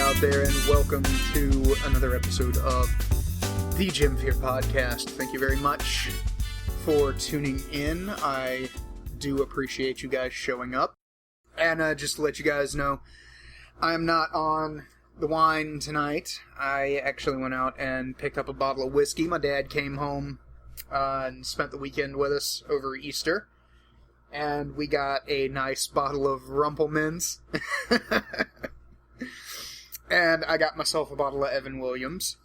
out there, and welcome to another episode of the JimFear Podcast. Thank you very much for tuning in. I do appreciate you guys showing up. And just to let you guys know, I am not on the wine tonight. I actually went out and picked up a bottle of whiskey. My dad came home and spent the weekend with us over Easter. And we got a nice bottle of Rumpelmans. And I got myself a bottle of Evan Williams.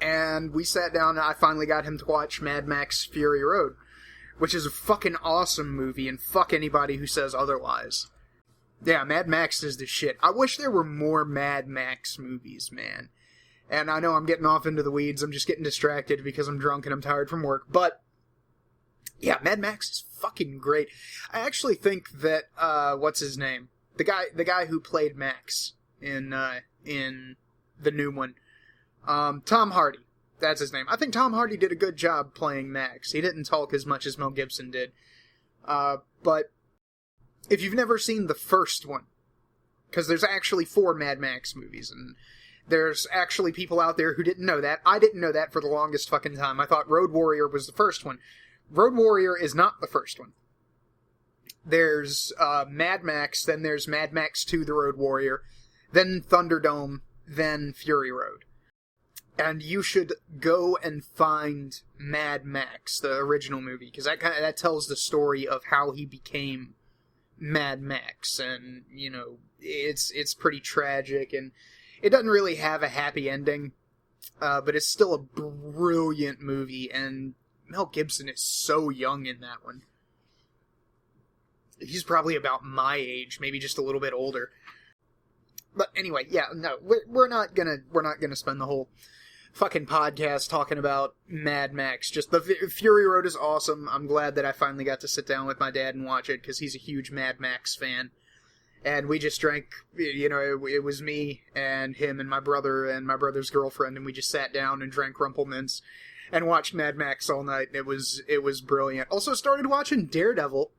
And we sat down and I finally got him to watch Mad Max Fury Road, which is a fucking awesome movie, and fuck anybody who says otherwise. Yeah, Mad Max is the shit. I wish there were more Mad Max movies, man. And I know I'm getting off into the weeds. I'm just getting distracted because I'm drunk and I'm tired from work. But yeah, Mad Max is fucking great. I actually think that what's his name? The guy who played Max in the new one, Tom Hardy. That's his name. I think Tom Hardy did a good job playing Max. He didn't talk as much as Mel Gibson did. But if you've never seen the first one, because there's actually 4 Mad Max movies, and there's actually people out there who didn't know that. I didn't know that for the longest fucking time. I thought Road Warrior was the first one. Road Warrior is not the first one. There's Mad Max, then there's Mad Max 2, The Road Warrior, then Thunderdome, then Fury Road. And you should go and find Mad Max, the original movie, because that tells the story of how he became Mad Max, and, you know, it's pretty tragic, and it doesn't really have a happy ending, but it's still a brilliant movie, and Mel Gibson is so young in that one. He's probably about my age, maybe just a little bit older. But anyway, yeah, no, we're not gonna spend the whole fucking podcast talking about Mad Max. Just the Fury Road is awesome. I'm glad that I finally got to sit down with my dad and watch it, because he's a huge Mad Max fan. And we just drank, you know, it was me and him and my brother's girlfriend, and we just sat down and drank Rumpelmans and watched Mad Max all night. It was brilliant. Also started watching Daredevil.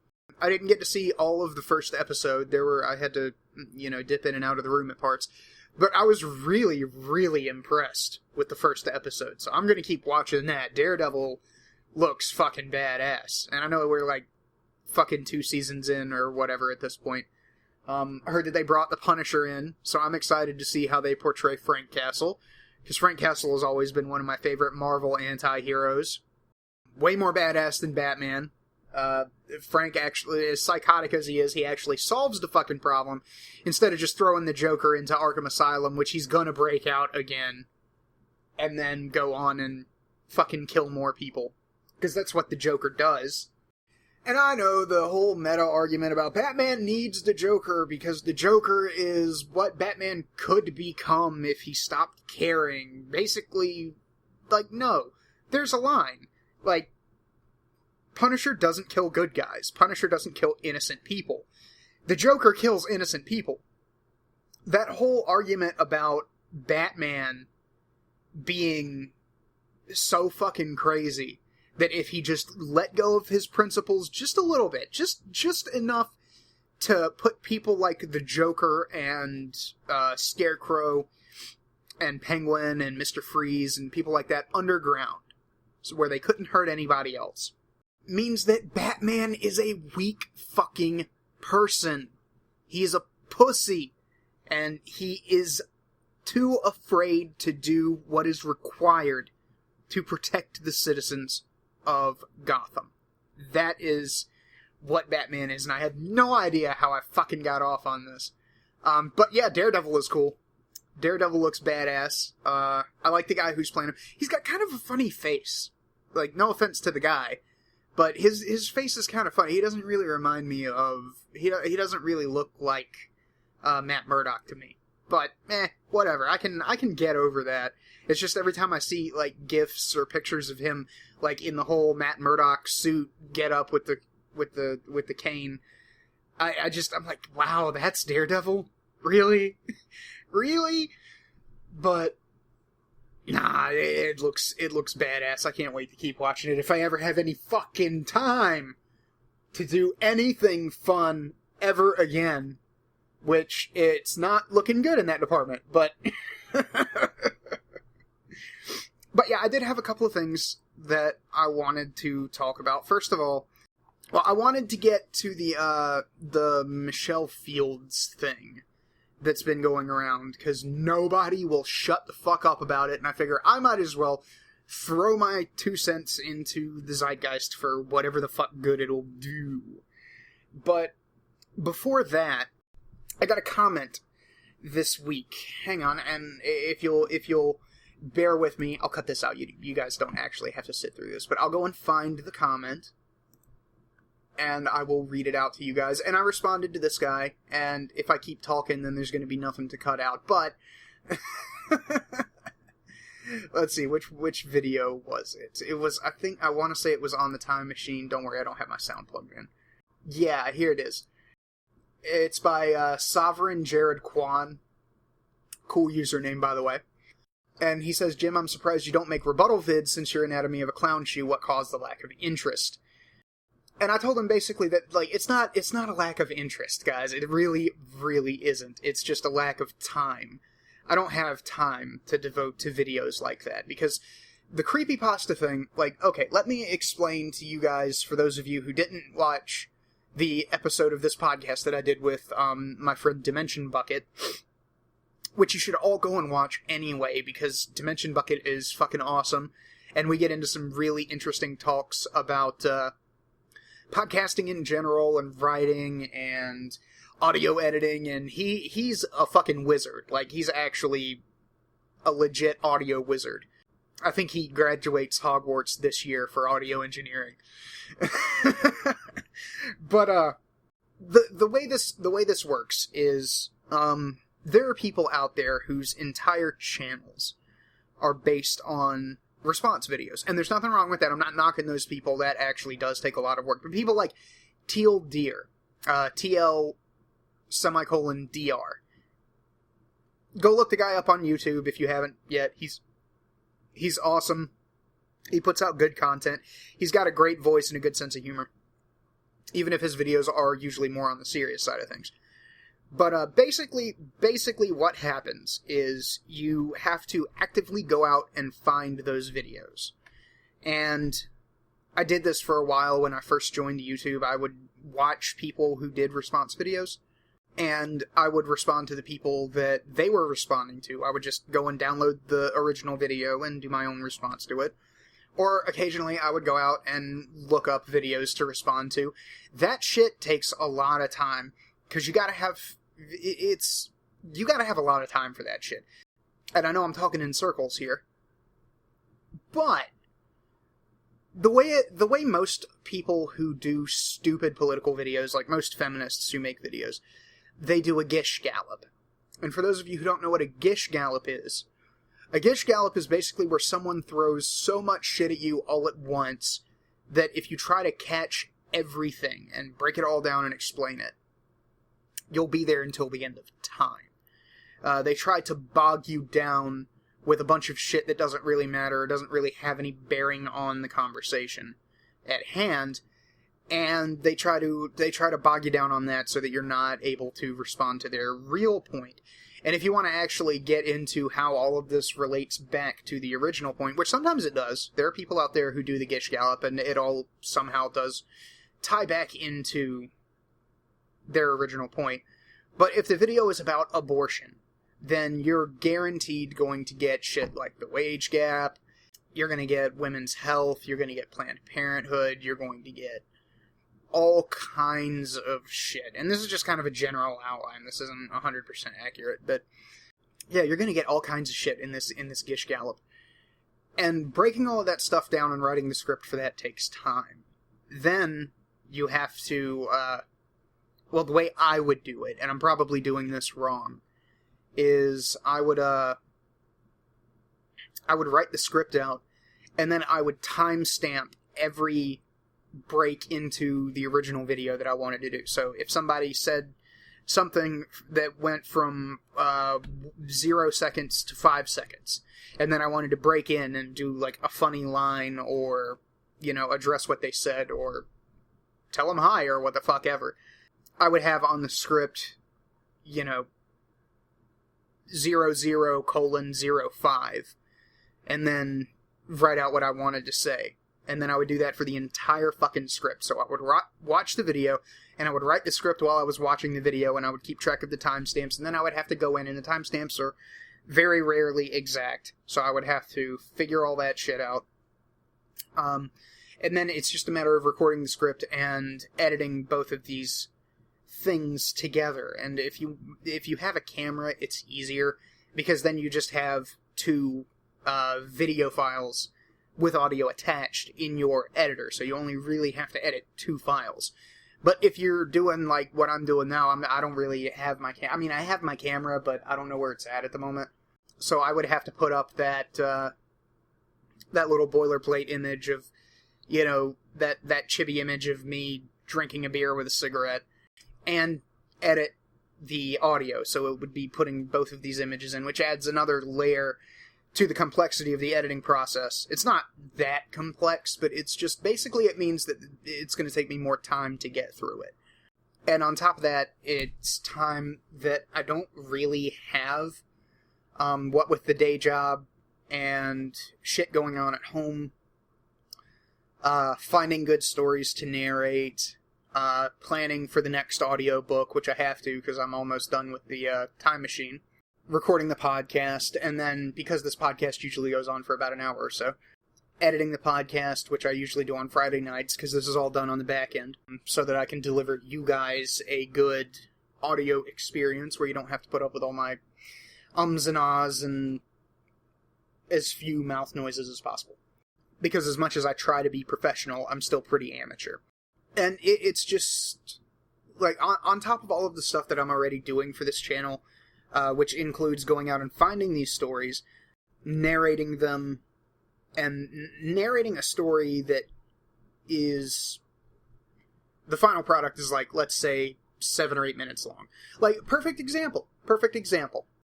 I didn't get to see all of the first episode. I had to, you know, dip in and out of the room at parts. But I was really, really impressed with the first episode. So I'm going to keep watching that. Daredevil looks fucking badass. And I know we're like fucking 2 seasons in or whatever at this point. I heard that they brought the Punisher in. So I'm excited to see how they portray Frank Castle. Because Frank Castle has always been one of my favorite Marvel anti-heroes. Way more badass than Batman. Frank actually, as psychotic as he is, he actually solves the fucking problem instead of just throwing the Joker into Arkham Asylum, which he's gonna break out again, and then go on and fucking kill more people. Because that's what the Joker does. And I know the whole meta argument about Batman needs the Joker because the Joker is what Batman could become if he stopped caring. Basically, like, no. There's a line. Like, Punisher doesn't kill good guys. Punisher doesn't kill innocent people. The Joker kills innocent people. That whole argument about Batman being so fucking crazy that if he just let go of his principles just a little bit, just enough to put people like the Joker and Scarecrow and Penguin and Mr. Freeze and people like that underground, so where they couldn't hurt anybody else, means that Batman is a weak fucking person. He is a pussy. And he is too afraid to do what is required to protect the citizens of Gotham. That is what Batman is, and I have no idea how I fucking got off on this. But yeah, Daredevil is cool. Daredevil looks badass. I like the guy who's playing him. He's got kind of a funny face. Like, no offense to the guy, but his face is kind of funny. He doesn't really remind me of... He doesn't really look like Matt Murdock to me. But, whatever. I can get over that. It's just every time I see, like, GIFs or pictures of him, like, in the whole Matt Murdock suit get up with the cane, I'm like, wow, that's Daredevil? Really? Really? But, nah, it looks badass. I can't wait to keep watching it if I ever have any fucking time to do anything fun ever again. which it's not looking good in that department, but... But yeah, I did have a couple of things that I wanted to talk about. First of all, well, I wanted to get to the Michelle Fields thing that's been going around, because nobody will shut the fuck up about it, and I figure I might as well throw my 2 cents into the zeitgeist for whatever the fuck good it'll do. But before that, I got a comment this week. Hang on, and if you'll bear with me, I'll cut this out. You guys don't actually have to sit through this, but I'll go and find the comment, and I will read it out to you guys. And I responded to this guy, and if I keep talking, then there's going to be nothing to cut out. But let's see, which video was it? It was, I want to say it was on the Time Machine. Don't worry, I don't have my sound plugged in. Yeah, here it is. It's by Sovereign Jared Kwan. Cool username, by the way. And he says, Jim, I'm surprised you don't make rebuttal vids since your Anatomy of a Clown shoe. What caused the lack of interest? And I told him basically that, like, it's not a lack of interest, guys. It really, really isn't. It's just a lack of time. I don't have time to devote to videos like that, because the creepypasta thing, like, okay, let me explain to you guys, for those of you who didn't watch the episode of this podcast that I did with my friend Dimension Bucket, which you should all go and watch anyway, because Dimension Bucket is fucking awesome, and we get into some really interesting talks about podcasting in general, and writing, and audio editing, and he's a fucking wizard. Like, he's actually a legit audio wizard. I think he graduates Hogwarts this year for audio engineering. But the way this works is there are people out there whose entire channels are based on response videos, and there's nothing wrong with that. I'm not knocking those people. That actually does take a lot of work. But people like Teal Deer, TL ;DR. Go look the guy up on YouTube if you haven't yet. He's awesome. He puts out good content. He's got a great voice and a good sense of humor, even if his videos are usually more on the serious side of things. But basically what happens is you have to actively go out and find those videos. And I did this for a while when I first joined YouTube. I would watch people who did response videos, and I would respond to the people that they were responding to. I would just go and download the original video and do my own response to it. Or occasionally I would go out and look up videos to respond to. That shit takes a lot of time, because you gotta have a lot of time for that shit. And I know I'm talking in circles here, but the way most people who do stupid political videos, like most feminists who make videos, they do a Gish Gallop. And for those of you who don't know what a Gish Gallop is, a Gish Gallop is basically where someone throws so much shit at you all at once that if you try to catch everything and break it all down and explain it, you'll be there until the end of time. They try to bog you down with a bunch of shit that doesn't really matter, or doesn't really have any bearing on the conversation at hand, and they try to bog you down on that so that you're not able to respond to their real point. And if you want to actually get into how all of this relates back to the original point, which sometimes it does, there are people out there who do the Gish Gallop, and it all somehow does tie back into their original point. But if the video is about abortion, then you're guaranteed going to get shit like the wage gap, you're going to get women's health, you're going to get Planned Parenthood, you're going to get all kinds of shit. And this is just kind of a general outline. This isn't 100% accurate, but yeah, you're going to get all kinds of shit in this Gish Gallop. And breaking all of that stuff down and writing the script for that takes time. Then you have to, well, the way I would do it, and I'm probably doing this wrong, is I would write the script out, and then I would timestamp every break into the original video that I wanted to do. So if somebody said something that went from 0 seconds to 5 seconds, and then I wanted to break in and do like a funny line, or, you know, address what they said, or tell them hi, or what the fuck ever, I would have on the script 00:05, and then write out what I wanted to say. And then I would do that for the entire fucking script. So I would watch the video, and I would write the script while I was watching the video, and I would keep track of the timestamps, and then I would have to go in, and the timestamps are very rarely exact, so I would have to figure all that shit out. And then it's just a matter of recording the script and editing both of these things together. And if you have a camera, it's easier, because then you just have two video files with audio attached in your editor, so you only really have to edit two files. But if you're doing like what I'm doing now, I don't really have my I have my camera, but I don't know where it's at the moment. So I would have to put up that little boilerplate image of, that chibi image of me drinking a beer with a cigarette, and edit the audio. So it would be putting both of these images in, which adds another layer to the complexity of the editing process. It's not that complex, but it's just, basically it means that it's going to take me more time to get through it. And on top of that, it's time that I don't really have, what with the day job and shit going on at home, finding good stories to narrate, planning for the next audiobook, which I have to because I'm almost done with the Time Machine, recording the podcast, and then, because this podcast usually goes on for about an hour or so, editing the podcast, which I usually do on Friday nights, because this is all done on the back end, so that I can deliver you guys a good audio experience where you don't have to put up with all my ums and ahs and as few mouth noises as possible. Because as much as I try to be professional, I'm still pretty amateur. And it's just, like, on top of all of the stuff that I'm already doing for this channel, which includes going out and finding these stories, narrating them, and narrating a story that is... the final product is, like, let's say, 7 or 8 minutes long. Like, perfect example.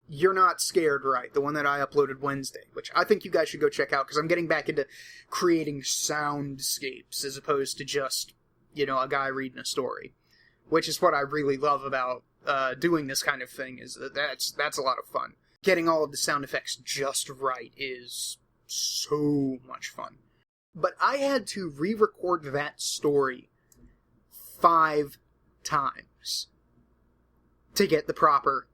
You're Not Scared, Right? The one that I uploaded Wednesday, which I think you guys should go check out, because I'm getting back into creating soundscapes as opposed to just, a guy reading a story. Which is what I really love about doing this kind of thing, is that's a lot of fun. Getting all of the sound effects just right is so much fun. But I had to re-record that story 5 times to get the proper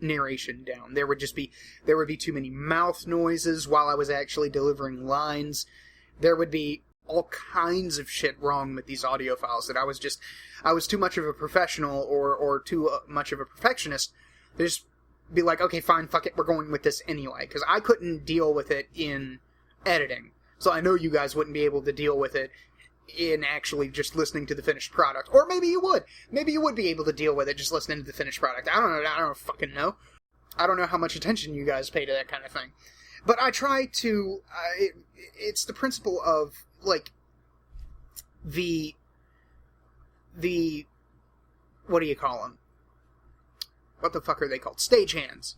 narration down. There would be too many mouth noises while I was actually delivering lines. There would be all kinds of shit wrong with these audio files that I was too much of a professional or too much of a perfectionist to just be like, okay, fine, fuck it, we're going with this anyway. Because I couldn't deal with it in editing. So I know you guys wouldn't be able to deal with it in actually just listening to the finished product. Or maybe you would. Maybe you would be able to deal with it just listening to the finished product. I don't fucking know. I don't know how much attention you guys pay to that kind of thing. But I try to... it's the principle of, like, the what do you call them? What the fuck are they called? Stagehands.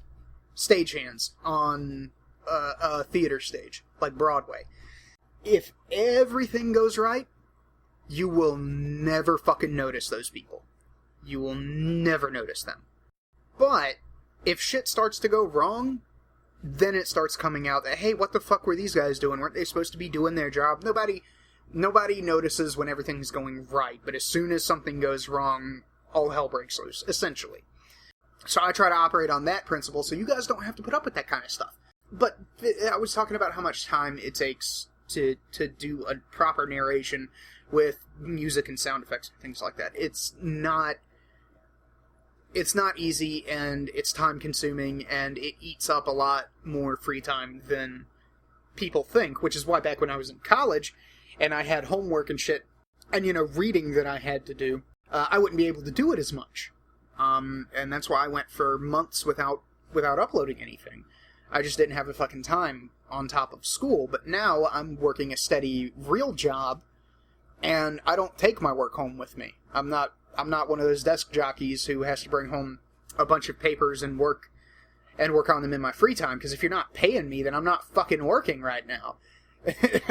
Stagehands on a theater stage, like Broadway. If everything goes right, you will never fucking notice those people. You will never notice them. But if shit starts to go wrong, then it starts coming out that, hey, what the fuck were these guys doing? Weren't they supposed to be doing their job? Nobody notices when everything's going right, but as soon as something goes wrong, all hell breaks loose, essentially. So I try to operate on that principle, so you guys don't have to put up with that kind of stuff. But I was talking about how much time it takes to do a proper narration with music and sound effects and things like that. It's not easy, and it's time-consuming, and it eats up a lot more free time than people think, which is why back when I was in college, and I had homework and shit, and, reading that I had to do, I wouldn't be able to do it as much. And that's why I went for months without uploading anything. I just didn't have the fucking time on top of school, but now I'm working a steady, real job, and I don't take my work home with me. I'm not one of those desk jockeys who has to bring home a bunch of papers and work on them in my free time, because if you're not paying me, then I'm not fucking working right now.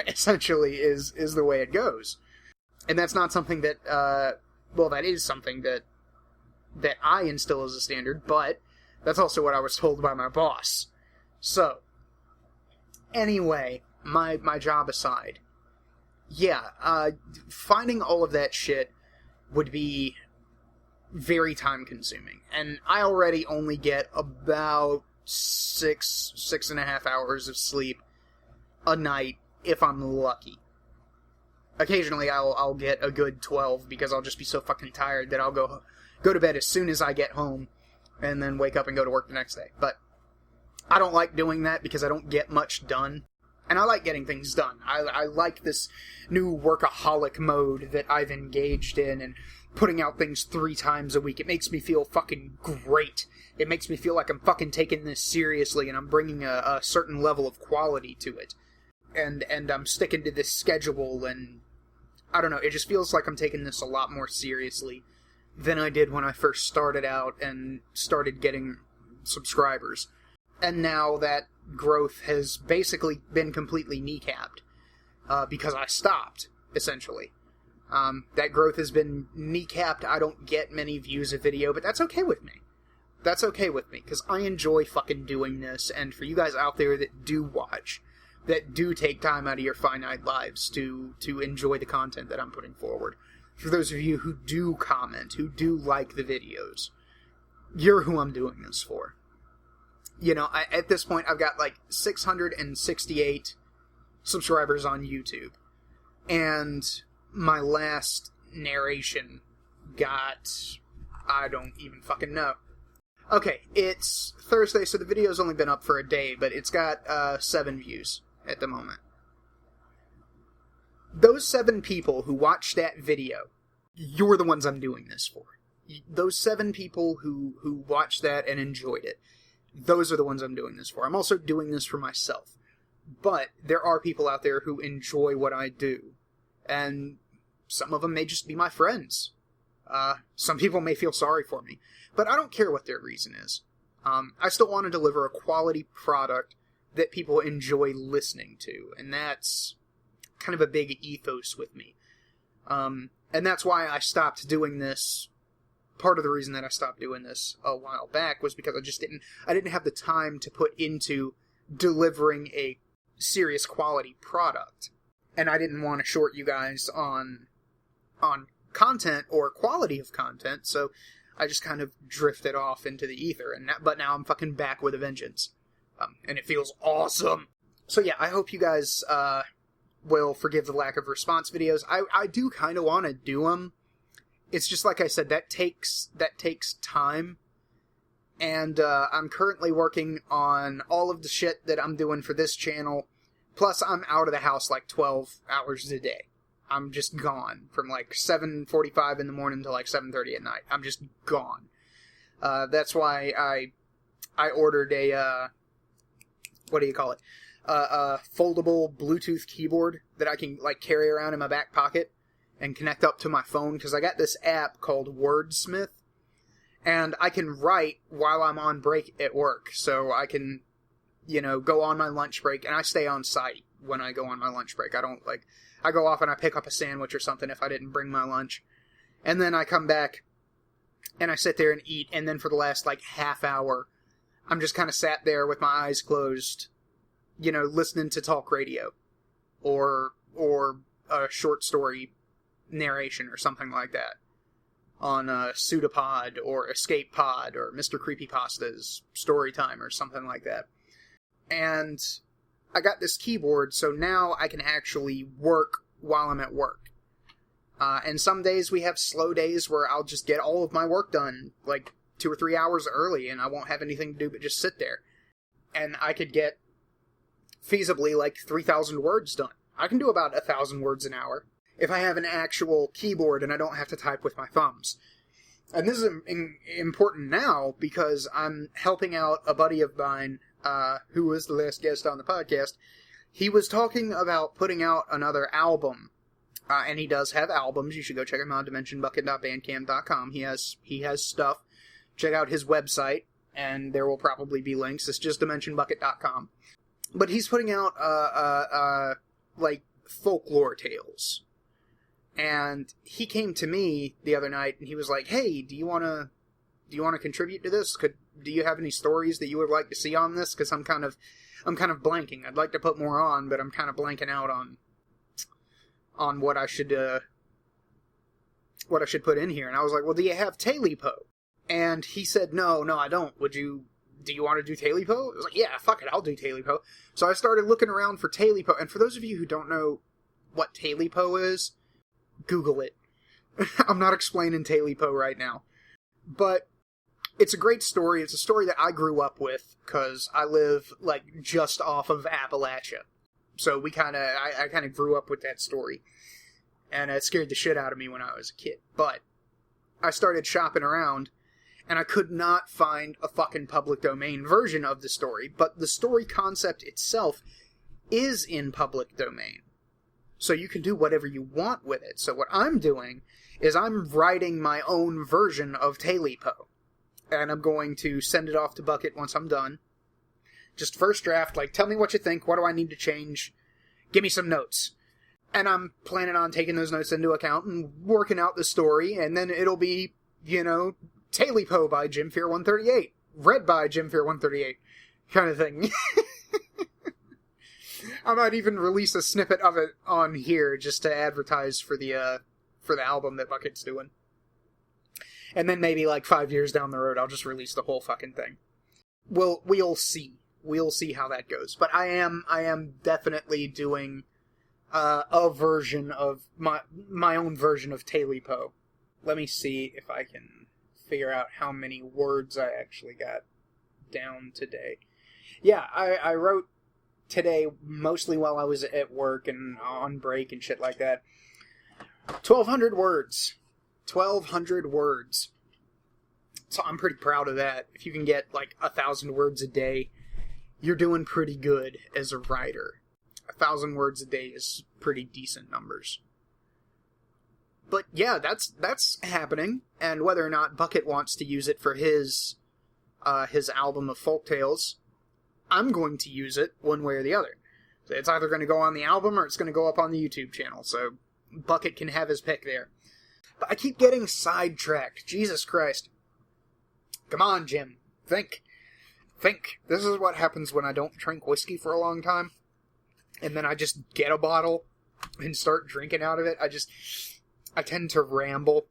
Essentially is the way it goes. And that's not something that, that is something that that I instill as a standard, but that's also what I was told by my boss. So, anyway, my job aside, finding all of that shit would be very time consuming. And I already only get about 6.5 hours of sleep a night if I'm lucky. Occasionally I'll get a good 12 because I'll just be so fucking tired that I'll go to bed as soon as I get home and then wake up and go to work the next day. But I don't like doing that because I don't get much done. And I like getting things done. I like this new workaholic mode that I've engaged in and putting out things 3 times a week. It makes me feel fucking great. It makes me feel like I'm fucking taking this seriously and I'm bringing a certain level of quality to it. And I'm sticking to this schedule, and I don't know, it just feels like I'm taking this a lot more seriously than I did when I first started out and started getting subscribers. And now that growth has basically been completely kneecapped because I stopped, essentially. That growth has been kneecapped. I don't get many views a video, but that's okay with me. That's okay with me, because I enjoy fucking doing this, and for you guys out there that do watch, that do take time out of your finite lives to enjoy the content that I'm putting forward, for those of you who do comment, who do like the videos, you're who I'm doing this for. You know, at this point, I've got like 668 subscribers on YouTube, and my last narration got, I don't even fucking know. Okay, it's Thursday, so the video's only been up for a day, but it's got 7 views at the moment. Those 7 people who watched that video, you're the ones I'm doing this for. Those 7 people who watched that and enjoyed it, those are the ones I'm doing this for. I'm also doing this for myself. But there are people out there who enjoy what I do. And some of them may just be my friends. Some people may feel sorry for me. But I don't care what their reason is. I still want to deliver a quality product that people enjoy listening to. And that's kind of a big ethos with me. And that's why I stopped doing this. Part of the reason that I stopped doing this a while back was because I didn't have the time to put into delivering a serious quality product. And I didn't want to short you guys on content or quality of content, so I just kind of drifted off into the ether. But now I'm fucking back with a vengeance. And it feels awesome. So yeah, I hope you guys will forgive the lack of response videos. I do kind of want to do them. It's just like I said, that takes time. And I'm currently working on all of the shit that I'm doing for this channel. Plus, I'm out of the house like 12 hours a day. I'm just gone from like 7:45 in the morning to like 7:30 at night. I'm just gone. That's why I ordered a foldable Bluetooth keyboard that I can like carry around in my back pocket and connect up to my phone, because I got this app called Wordsmith, and I can write while I'm on break at work. So I can, go on my lunch break, and I stay on site when I go on my lunch break. I go off and I pick up a sandwich or something if I didn't bring my lunch. And then I come back and I sit there and eat, and then for the last like half hour, I'm just kind of sat there with my eyes closed, listening to talk radio or a short story narration or something like that on Pseudopod or Escape Pod or Mr. Creepypasta's Story Time or something like that. And I got this keyboard, so now I can actually work while I'm at work. And some days we have slow days where I'll just get all of my work done like 2 or 3 hours early, and I won't have anything to do but just sit there. And I could get feasibly like 3,000 words done. I can do about 1,000 words an hour if I have an actual keyboard and I don't have to type with my thumbs. And this is important now because I'm helping out a buddy of mine who was the last guest on the podcast. He was talking about putting out another album. And he does have albums. You should go check him out, dimensionbucket.bandcamp.com. He has stuff. Check out his website, and there will probably be links. It's just dimensionbucket.com. But he's putting out, like, folklore tales. And he came to me the other night, and he was like, hey, do you want to want to contribute to this? Do you have any stories that you would like to see on this? Because I'm kind of blanking. I'd like to put more on, but I'm kind of blanking out on what I should put in here. And I was like, well, do you have Talipo? And he said, no, I don't. Do you want to do Talipo? I was like, yeah, fuck it, I'll do Talipo. So I started looking around for Talipo, and for those of you who don't know what Talipo is, Google it. I'm not explaining Talipo right now. But it's a great story. It's a story that I grew up with, because I live, like, just off of Appalachia. So I kind of grew up with that story. And it scared the shit out of me when I was a kid. But I started shopping around, and I could not find a fucking public domain version of the story. But the story concept itself is in public domain. So you can do whatever you want with it. So what I'm doing is I'm writing my own version of Talipo. And I'm going to send it off to Bucket once I'm done. Just first draft, like, tell me what you think, what do I need to change, give me some notes. And I'm planning on taking those notes into account and working out the story, and then it'll be, Talipo by JimFear 138, read by JimFear 138, kind of thing. I might even release a snippet of it on here just to advertise for the album that Bucket's doing. And then maybe like 5 years down the road, I'll just release the whole fucking thing. We'll see. We'll see how that goes. But I am definitely doing a version of my own version of Talipo. Let me see if I can figure out how many words I actually got down today. Yeah, I wrote today mostly while I was at work and on break and shit like that. 1,200 words. 1,200 words. So I'm pretty proud of that. If you can get like 1,000 words a day, you're doing pretty good as a writer. 1,000 words a day is pretty decent numbers. But yeah, that's happening, and whether or not Bucket wants to use it for his album of folktales, I'm going to use it one way or the other. So it's either going to go on the album or it's going to go up on the YouTube channel, so Bucket can have his pick there. But I keep getting sidetracked. Jesus Christ. Come on, Jim. Think. This is what happens when I don't drink whiskey for a long time. And then I just get a bottle and start drinking out of it. I tend to ramble.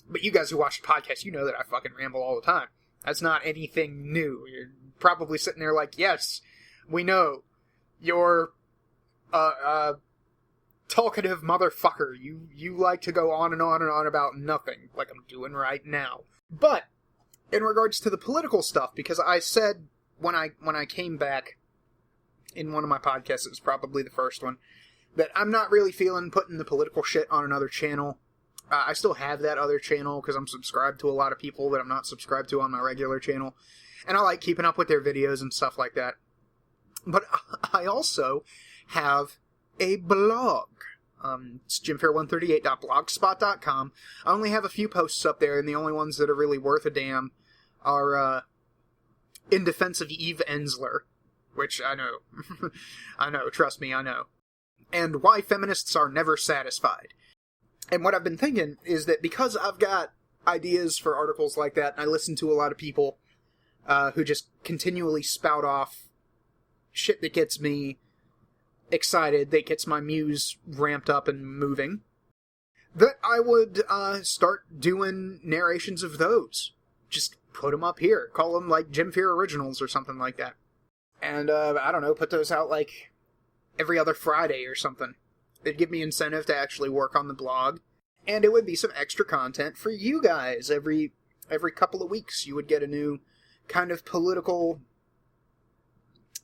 But you guys who watch the podcast, you know that I fucking ramble all the time. That's not anything new. You're probably sitting there like, yes, we know. You're talkative motherfucker. You like to go on and on and on about nothing, like I'm doing right now. But in regards to the political stuff, because I said when I came back in one of my podcasts, it was probably the first one, that I'm not really feeling putting the political shit on another channel. I still have that other channel because I'm subscribed to a lot of people that I'm not subscribed to on my regular channel, and I like keeping up with their videos and stuff like that. But I also have a blog. It's JimFear138.blogspot.com. I only have a few posts up there, and the only ones that are really worth a damn are In Defense of Eve Ensler, which I know. I know, trust me, I know. And Why Feminists Are Never Satisfied. And what I've been thinking is that because I've got ideas for articles like that, and I listen to a lot of people who just continually spout off shit that gets me excited, that gets my muse ramped up and moving, that I would start doing narrations of those. Just put them up here. Call them like JimFear Originals or something like that. And, I don't know, put those out like every other Friday or something. It'd give me incentive to actually work on the blog. And it would be some extra content for you guys. Every couple of weeks you would get a new kind of political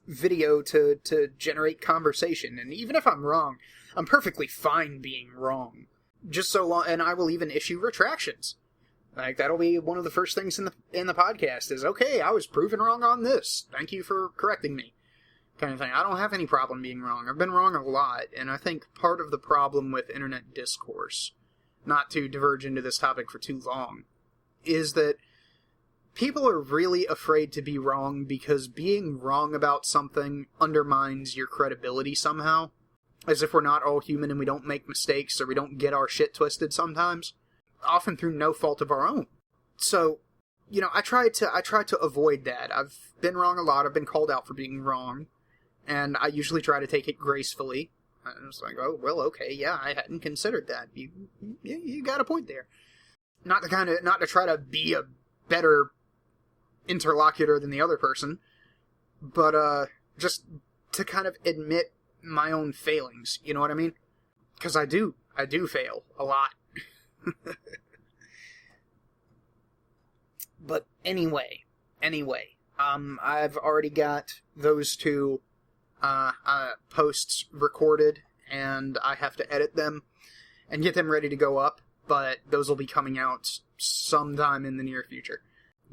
video to generate conversation. And even if I'm wrong, I'm perfectly fine being wrong. Just so long, and I will even issue retractions. Like, that'll be one of the first things in the podcast is, okay, I was proven wrong on this. Thank you for correcting me. Kind of thing. I don't have any problem being wrong. I've been wrong a lot, and I think part of the problem with internet discourse, not to diverge into this topic for too long, is that people are really afraid to be wrong because being wrong about something undermines your credibility somehow. As if we're not all human and we don't make mistakes or we don't get our shit twisted sometimes. Often through no fault of our own. So, I try to avoid that. I've been wrong a lot. I've been called out for being wrong, and I usually try to take it gracefully. I'm just like, oh, well, okay, yeah, I hadn't considered that. You got a point there. Not to try to be a better interlocutor than the other person, but just to kind of admit my own failings. You know what I mean? Because I do fail a lot. But anyway, I've already got those two posts recorded, and I have to edit them and get them ready to go up, but those will be coming out sometime in the near future.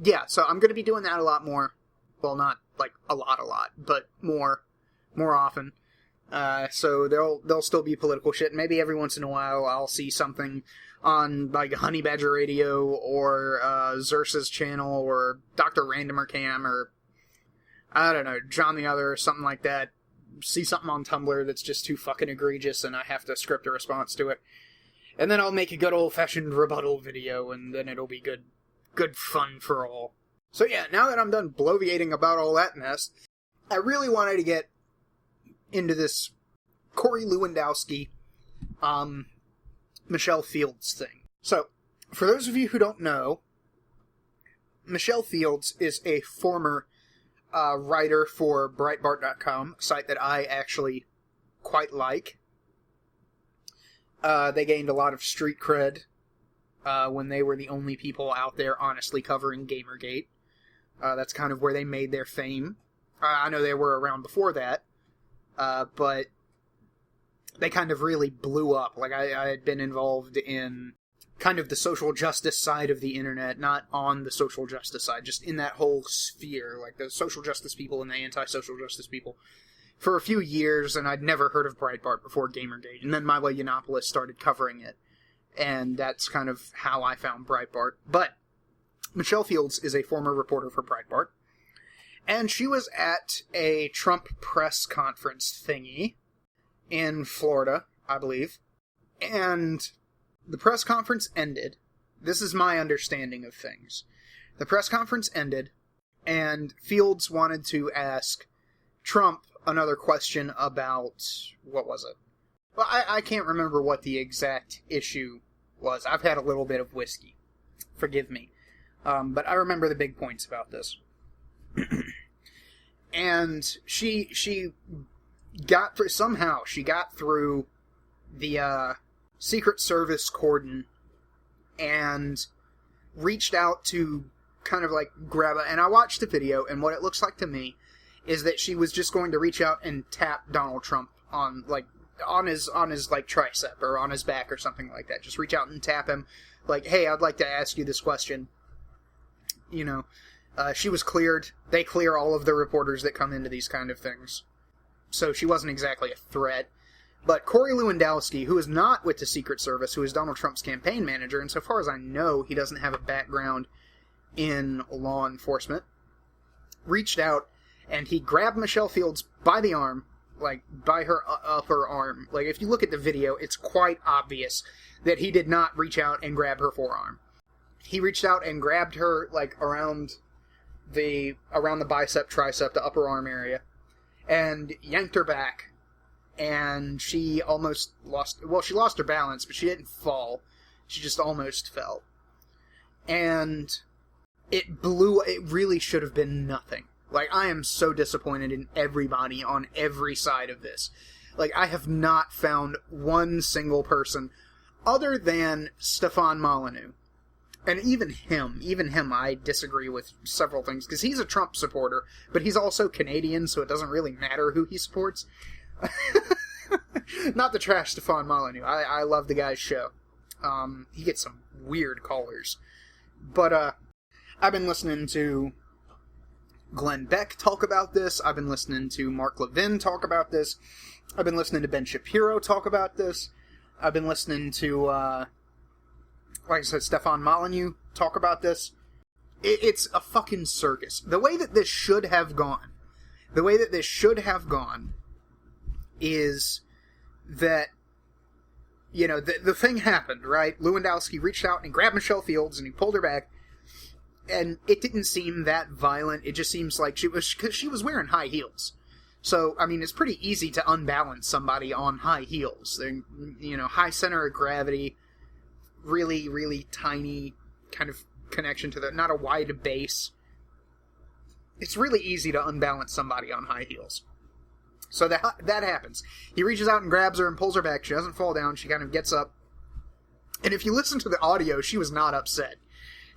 Yeah, so I'm going to be doing that a lot more. Well, not like a lot, but more often. So there'll still be political shit. Maybe every once in a while I'll see something on like Honey Badger Radio or Xerxes channel or Dr. Randomer Cam or I don't know, John the Other or something like that. See something on Tumblr that's just too fucking egregious and I have to script a response to it. And then I'll make a good old-fashioned rebuttal video and then it'll be good fun for all. So yeah, now that I'm done bloviating about all that mess, I really wanted to get into this Cory Lewindowski, Michelle Fields thing. So, for those of you who don't know, Michelle Fields is a former writer for Breitbart.com, a site that I actually quite like. They gained a lot of street cred when they were the only people out there honestly covering Gamergate. That's kind of where they made their fame. I know they were around before that, but they kind of really blew up. Like, I had been involved in kind of the social justice side of the internet, not on the social justice side, just in that whole sphere, like the social justice people and the anti-social justice people, for a few years, and I'd never heard of Breitbart before Gamergate, and then Milo Yiannopoulos started covering it, and that's kind of how I found Breitbart. But Michelle Fields is a former reporter for Breitbart, and she was at a Trump press conference thingy in Florida, I believe, and the press conference ended. This is my understanding of things. The press conference ended, and Fields wanted to ask Trump another question about, what was it? Well, I can't remember what the exact issue was. I've had a little bit of whiskey. Forgive me. But I remember the big points about this. And she got through, somehow she got through the Secret Service cordon and reached out to kind of like grab and I watched the video, and what it looks like to me is that she was just going to reach out and tap Donald Trump on his like tricep or on his back or something like that. Just reach out and tap him like, hey, I'd like to ask you this question. You know, she was cleared. They clear all of the reporters that come into these kind of things. So she wasn't exactly a threat. But Cory Lewindowski, who is not with the Secret Service, who is Donald Trump's campaign manager, and so far as I know, he doesn't have a background in law enforcement, reached out, and he grabbed Michelle Fields by the arm, like, by her upper arm. Like, if you look at the video, it's quite obvious that he did not reach out and grab her forearm. He reached out and grabbed her, like, around the bicep, tricep, the upper arm area, and yanked her back. And she almost she lost her balance, but she didn't fall. She just almost fell. And it really should have been nothing. Like, I am so disappointed in everybody on every side of this. Like, I have not found one single person, other than Stefan Molyneux. And even him, I disagree with several things, because he's a Trump supporter, but he's also Canadian, so it doesn't really matter who he supports. Not the trash Stefan Molyneux. I love the guy's show. He gets some weird callers. But, I've been listening to Glenn Beck talk about this. I've been listening to Mark Levin talk about this. I've been listening to Ben Shapiro talk about this. I've been listening to, like I said, Stefan Molyneux talk about this. It's a fucking circus. The way that this should have gone is that, you know, the thing happened, right? Lewandowski reached out and grabbed Michelle Fields and he pulled her back. And it didn't seem that violent. It just seems like cause she was wearing high heels. So, I mean, it's pretty easy to unbalance somebody on high heels. They're, high center of gravity, really, really tiny kind of connection to not a wide base. It's really easy to unbalance somebody on high heels. So that happens. He reaches out and grabs her and pulls her back. She doesn't fall down. She kind of gets up. And if you listen to the audio, she was not upset.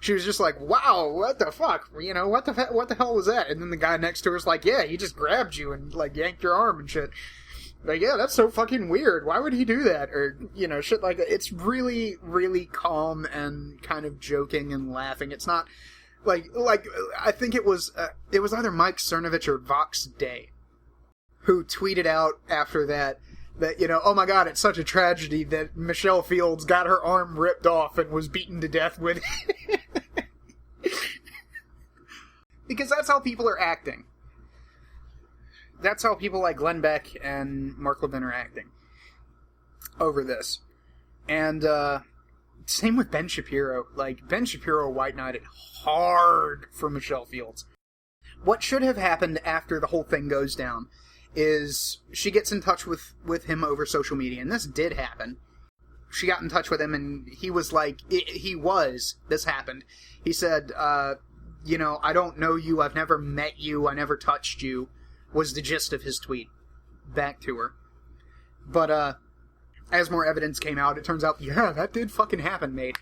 She was just like, wow, what the fuck? What the hell was that? And then the guy next to her is like, yeah, he just grabbed you and, like, yanked your arm and shit. Like, yeah, that's so fucking weird. Why would he do that? Or, shit like that. It's really, really calm and kind of joking and laughing. It's not, like, I think it was either Mike Cernovich or Vox Day who tweeted out after that, oh my god, it's such a tragedy that Michelle Fields got her arm ripped off and was beaten to death with it. Because that's how people are acting. That's how people like Glenn Beck and Mark Levin are acting over this. And, same with Ben Shapiro. Like, Ben Shapiro white-knighted hard for Michelle Fields. What should have happened after the whole thing goes down is she gets in touch with him over social media, and this did happen. She got in touch with him, and he was like, this happened. He said, I don't know you, I've never met you, I never touched you, was the gist of his tweet back to her. But, as more evidence came out, it turns out, yeah, that did fucking happen, mate.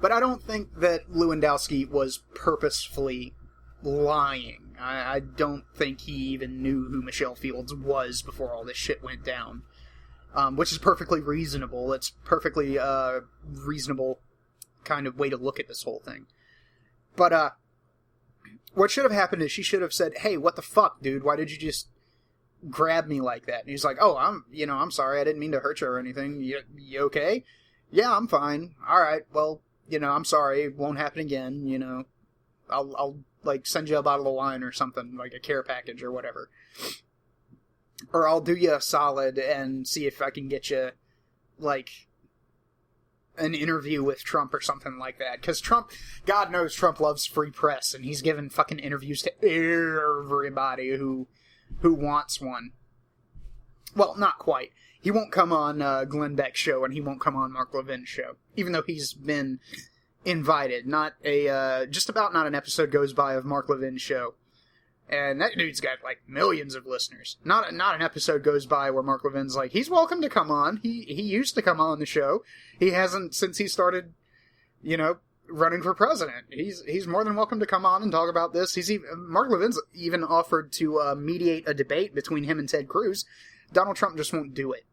But I don't think that Lewindowski was purposefully lying. I don't think he even knew who Michelle Fields was before all this shit went down. Which is perfectly reasonable. It's perfectly reasonable kind of way to look at this whole thing. But what should have happened is she should have said, hey, what the fuck, dude? Why did you just grab me like that? And he's like, oh, I'm sorry. I didn't mean to hurt you or anything. You okay? Yeah, I'm fine. All right. Well, I'm sorry. It won't happen again. I'll like send you a bottle of wine or something, like a care package or whatever. Or I'll do you a solid and see if I can get you, like, an interview with Trump or something like that. Because Trump, God knows Trump loves free press, and he's given fucking interviews to everybody who wants one. Well, not quite. He won't come on Glenn Beck's show, and he won't come on Mark Levin's show. Even though he's been invited. Just about not an episode goes by of Mark Levin's show. And that dude's got, like, millions of listeners. Not an episode goes by where Mark Levin's like, he's welcome to come on. He used to come on the show. He hasn't since he started, running for president. He's more than welcome to come on and talk about this. Mark Levin's even offered to mediate a debate between him and Ted Cruz. Donald Trump just won't do it.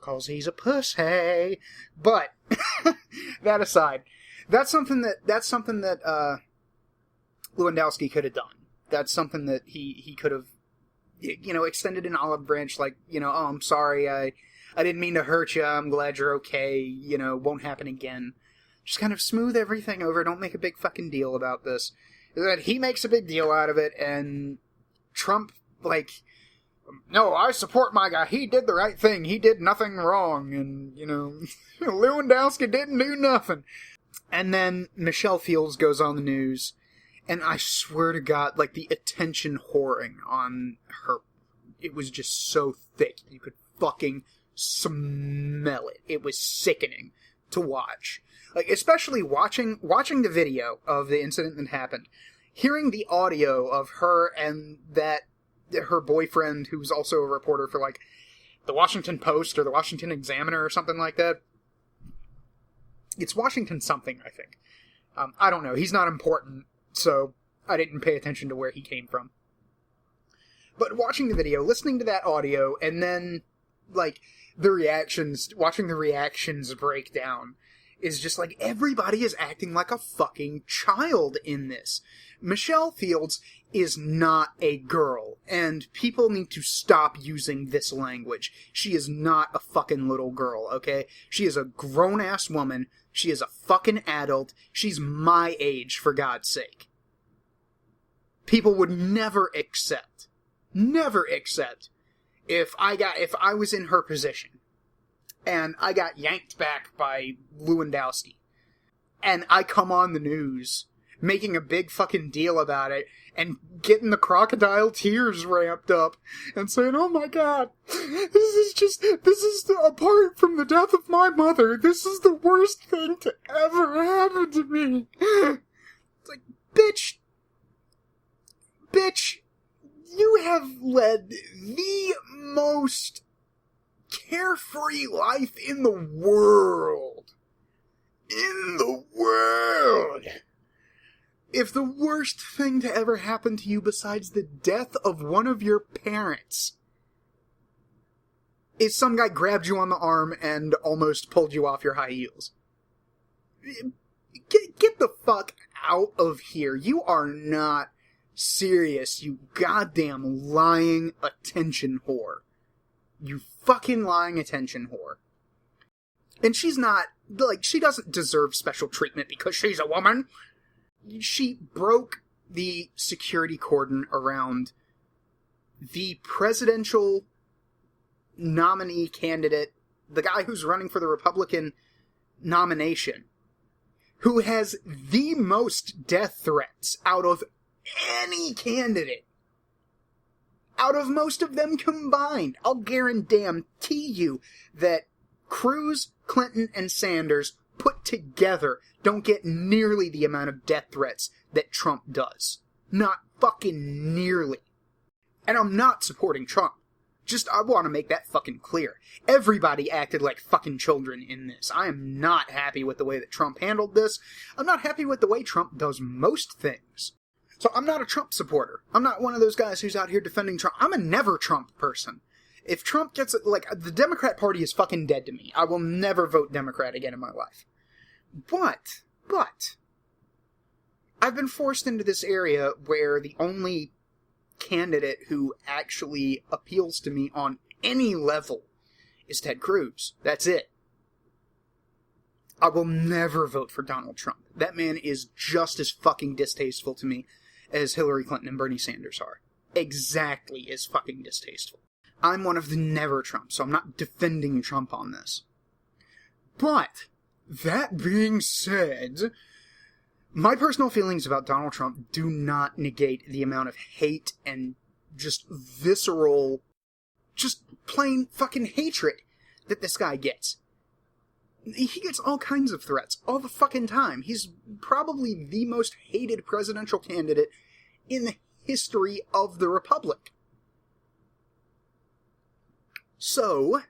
'Cause he's a pussy. But, that aside, that's something that Lewindowski could have done. That's something that he could have, extended an olive branch, like, oh, I'm sorry, I didn't mean to hurt you, I'm glad you're okay, won't happen again. Just kind of smooth everything over, don't make a big fucking deal about this. That he makes a big deal out of it, and Trump, like, no, I support my guy, he did the right thing, he did nothing wrong, and, Lewindowski didn't do nothing. And then Michelle Fields goes on the news, and I swear to God, like, the attention whoring on her, it was just so thick. You could fucking smell it. It was sickening to watch. Like, especially watching the video of the incident that happened. Hearing the audio of her and her boyfriend, who's also a reporter for, like, the Washington Post or the Washington Examiner or something like that. It's Washington something, I think. I don't know. He's not important. So, I didn't pay attention to where he came from. But watching the video, listening to that audio, and then, like, watching the reactions break down, is just like, everybody is acting like a fucking child in this. Michelle Fields is not a girl, and people need to stop using this language. She is not a fucking little girl, okay? She is a grown-ass woman. She is a fucking adult. She's my age, for God's sake. People would never accept, if I was in her position, and I got yanked back by Lewindowski, and I come on the news, making a big fucking deal about it and getting the crocodile tears ramped up and saying, oh my god, apart from the death of my mother, this is the worst thing to ever happen to me. It's like, bitch, you have led the most carefree life in the world. If the worst thing to ever happen to you besides the death of one of your parents is some guy grabbed you on the arm and almost pulled you off your high heels, get the fuck out of here. You are not serious, you goddamn lying attention whore. You fucking lying attention whore. And she's not, like, she doesn't deserve special treatment because she's a woman. She broke the security cordon around the presidential nominee candidate, the guy who's running for the Republican nomination, who has the most death threats out of any candidate. Out of most of them combined. I'll guarantee you that Cruz, Clinton, and Sanders put together don't get nearly the amount of death threats that Trump does. Not fucking nearly. And I'm not supporting Trump. Just, I want to make that fucking clear. Everybody acted like fucking children in this. I am not happy with the way that Trump handled this. I'm not happy with the way Trump does most things. So I'm not a Trump supporter. I'm not one of those guys who's out here defending Trump. I'm a never Trump person. If Trump gets, like, the Democrat Party is fucking dead to me. I will never vote Democrat again in my life. But, I've been forced into this area where the only candidate who actually appeals to me on any level is Ted Cruz. That's it. I will never vote for Donald Trump. That man is just as fucking distasteful to me as Hillary Clinton and Bernie Sanders are. Exactly as fucking distasteful. I'm one of the never Trumps, so I'm not defending Trump on this. But, that being said, my personal feelings about Donald Trump do not negate the amount of hate and just visceral, just plain fucking hatred that this guy gets. He gets all kinds of threats all the fucking time. He's probably the most hated presidential candidate in the history of the Republic. So,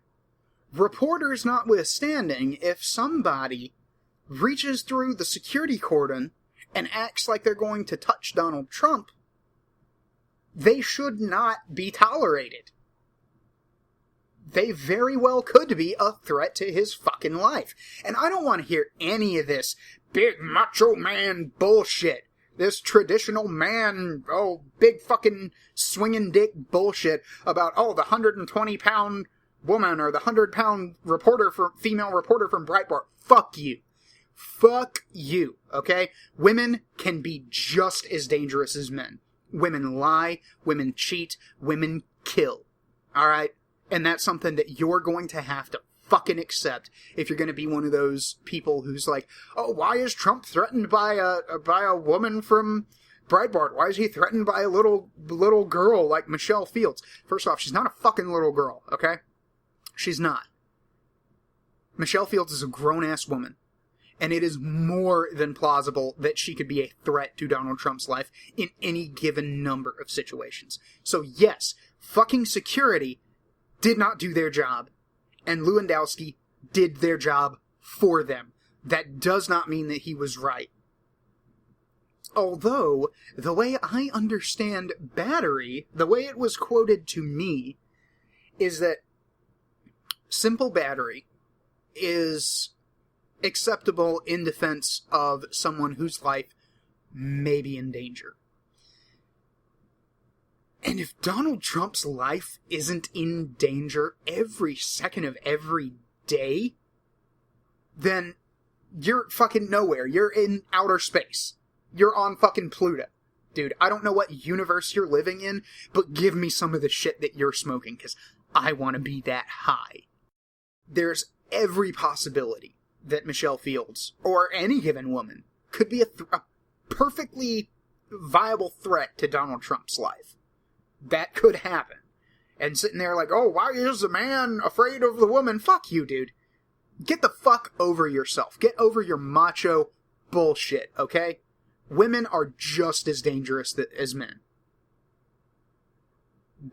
reporters notwithstanding, if somebody reaches through the security cordon and acts like they're going to touch Donald Trump, they should not be tolerated. They very well could be a threat to his fucking life. And I don't want to hear any of this big macho man bullshit. This traditional man, big fucking swinging dick bullshit about, the 120-pound woman or the 100-pound female reporter from Breitbart. Fuck you. Fuck you, okay? Women can be just as dangerous as men. Women lie, women cheat, women kill. Alright? And that's something that you're going to have to fucking accept if you're going to be one of those people who's like, why is Trump threatened by a woman from Breitbart? Why is he threatened by a little girl like Michelle Fields? First off, she's not a fucking little girl, okay? She's not. Michelle Fields is a grown-ass woman. And it is more than plausible that she could be a threat to Donald Trump's life in any given number of situations. So yes, fucking security did not do their job, and Lewindowski did their job for them. That does not mean that he was right. Although, the way I understand battery, the way it was quoted to me, is that simple battery is acceptable in defense of someone whose life may be in danger. And if Donald Trump's life isn't in danger every second of every day, then you're fucking nowhere. You're in outer space. You're on fucking Pluto. Dude, I don't know what universe you're living in, but give me some of the shit that you're smoking, because I want to be that high. There's every possibility that Michelle Fields, or any given woman, could be a perfectly viable threat to Donald Trump's life. That could happen. And sitting there like, oh, why is the man afraid of the woman? Fuck you, dude. Get the fuck over yourself. Get over your macho bullshit, okay? Women are just as dangerous as men.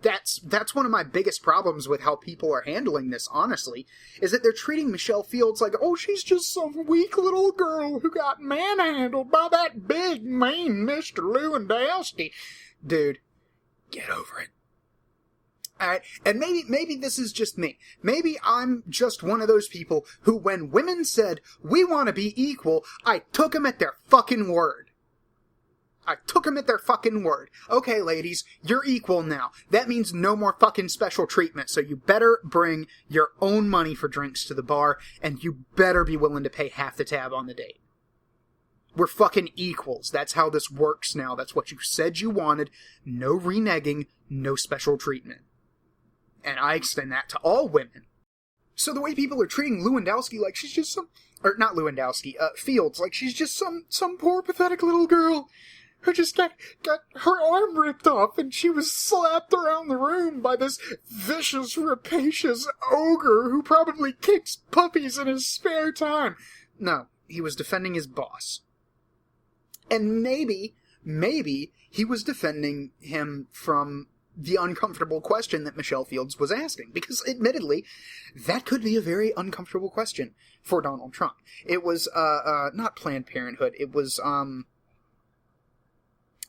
That's one of my biggest problems with how people are handling this, honestly, is that they're treating Michelle Fields like, oh, she's just some weak little girl who got manhandled by that big, mean Mr. Lewindowski. Dude, get over it. Alright, and maybe this is just me. Maybe I'm just one of those people who, when women said, we want to be equal, I took them at their fucking word. I took them at their fucking word. Okay, ladies, you're equal now. That means no more fucking special treatment, so you better bring your own money for drinks to the bar, and you better be willing to pay half the tab on the date. We're fucking equals. That's how this works now. That's what you said you wanted. No reneging, no special treatment. And I extend that to all women. So the way people are treating Lewindowski like she's just some... Or, not Lewindowski, Fields, like she's just some poor pathetic little girl who just got her arm ripped off and she was slapped around the room by this vicious, rapacious ogre who probably kicks puppies in his spare time. No, he was defending his boss. And maybe he was defending him from the uncomfortable question that Michelle Fields was asking. Because, admittedly, that could be a very uncomfortable question for Donald Trump. It was, not Planned Parenthood. It was,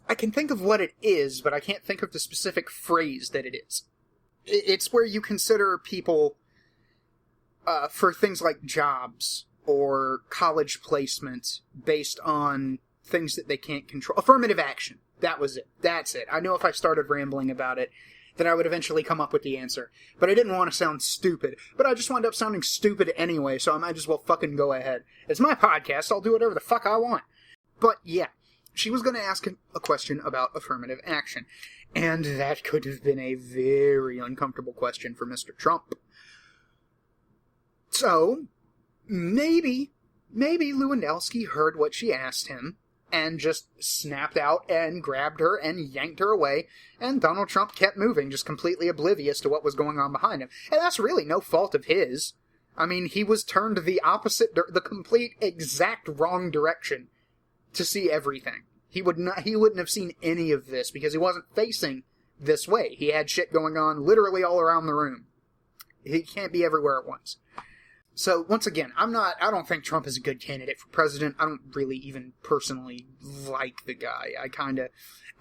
I can think of what it is, but I can't think of the specific phrase that it is. It's where you consider people, for things like jobs or college placement based on things that they can't control. Affirmative action. That was it. That's it. I know if I started rambling about it, then I would eventually come up with the answer. But I didn't want to sound stupid. But I just wound up sounding stupid anyway, so I might as well fucking go ahead. It's my podcast. I'll do whatever the fuck I want. But yeah, she was going to ask a question about affirmative action. And that could have been a very uncomfortable question for Mr. Trump. So, maybe Lewindowski heard what she asked him, and just snapped out and grabbed her and yanked her away, and Donald Trump kept moving, just completely oblivious to what was going on behind him. And that's really no fault of his. I mean, he was turned the the complete, exact wrong direction to see everything. He wouldn't have seen any of this, because he wasn't facing this way. He had shit going on literally all around the room. He can't be everywhere at once. So, once again, I don't think Trump is a good candidate for president. I don't really even personally like the guy. I kind of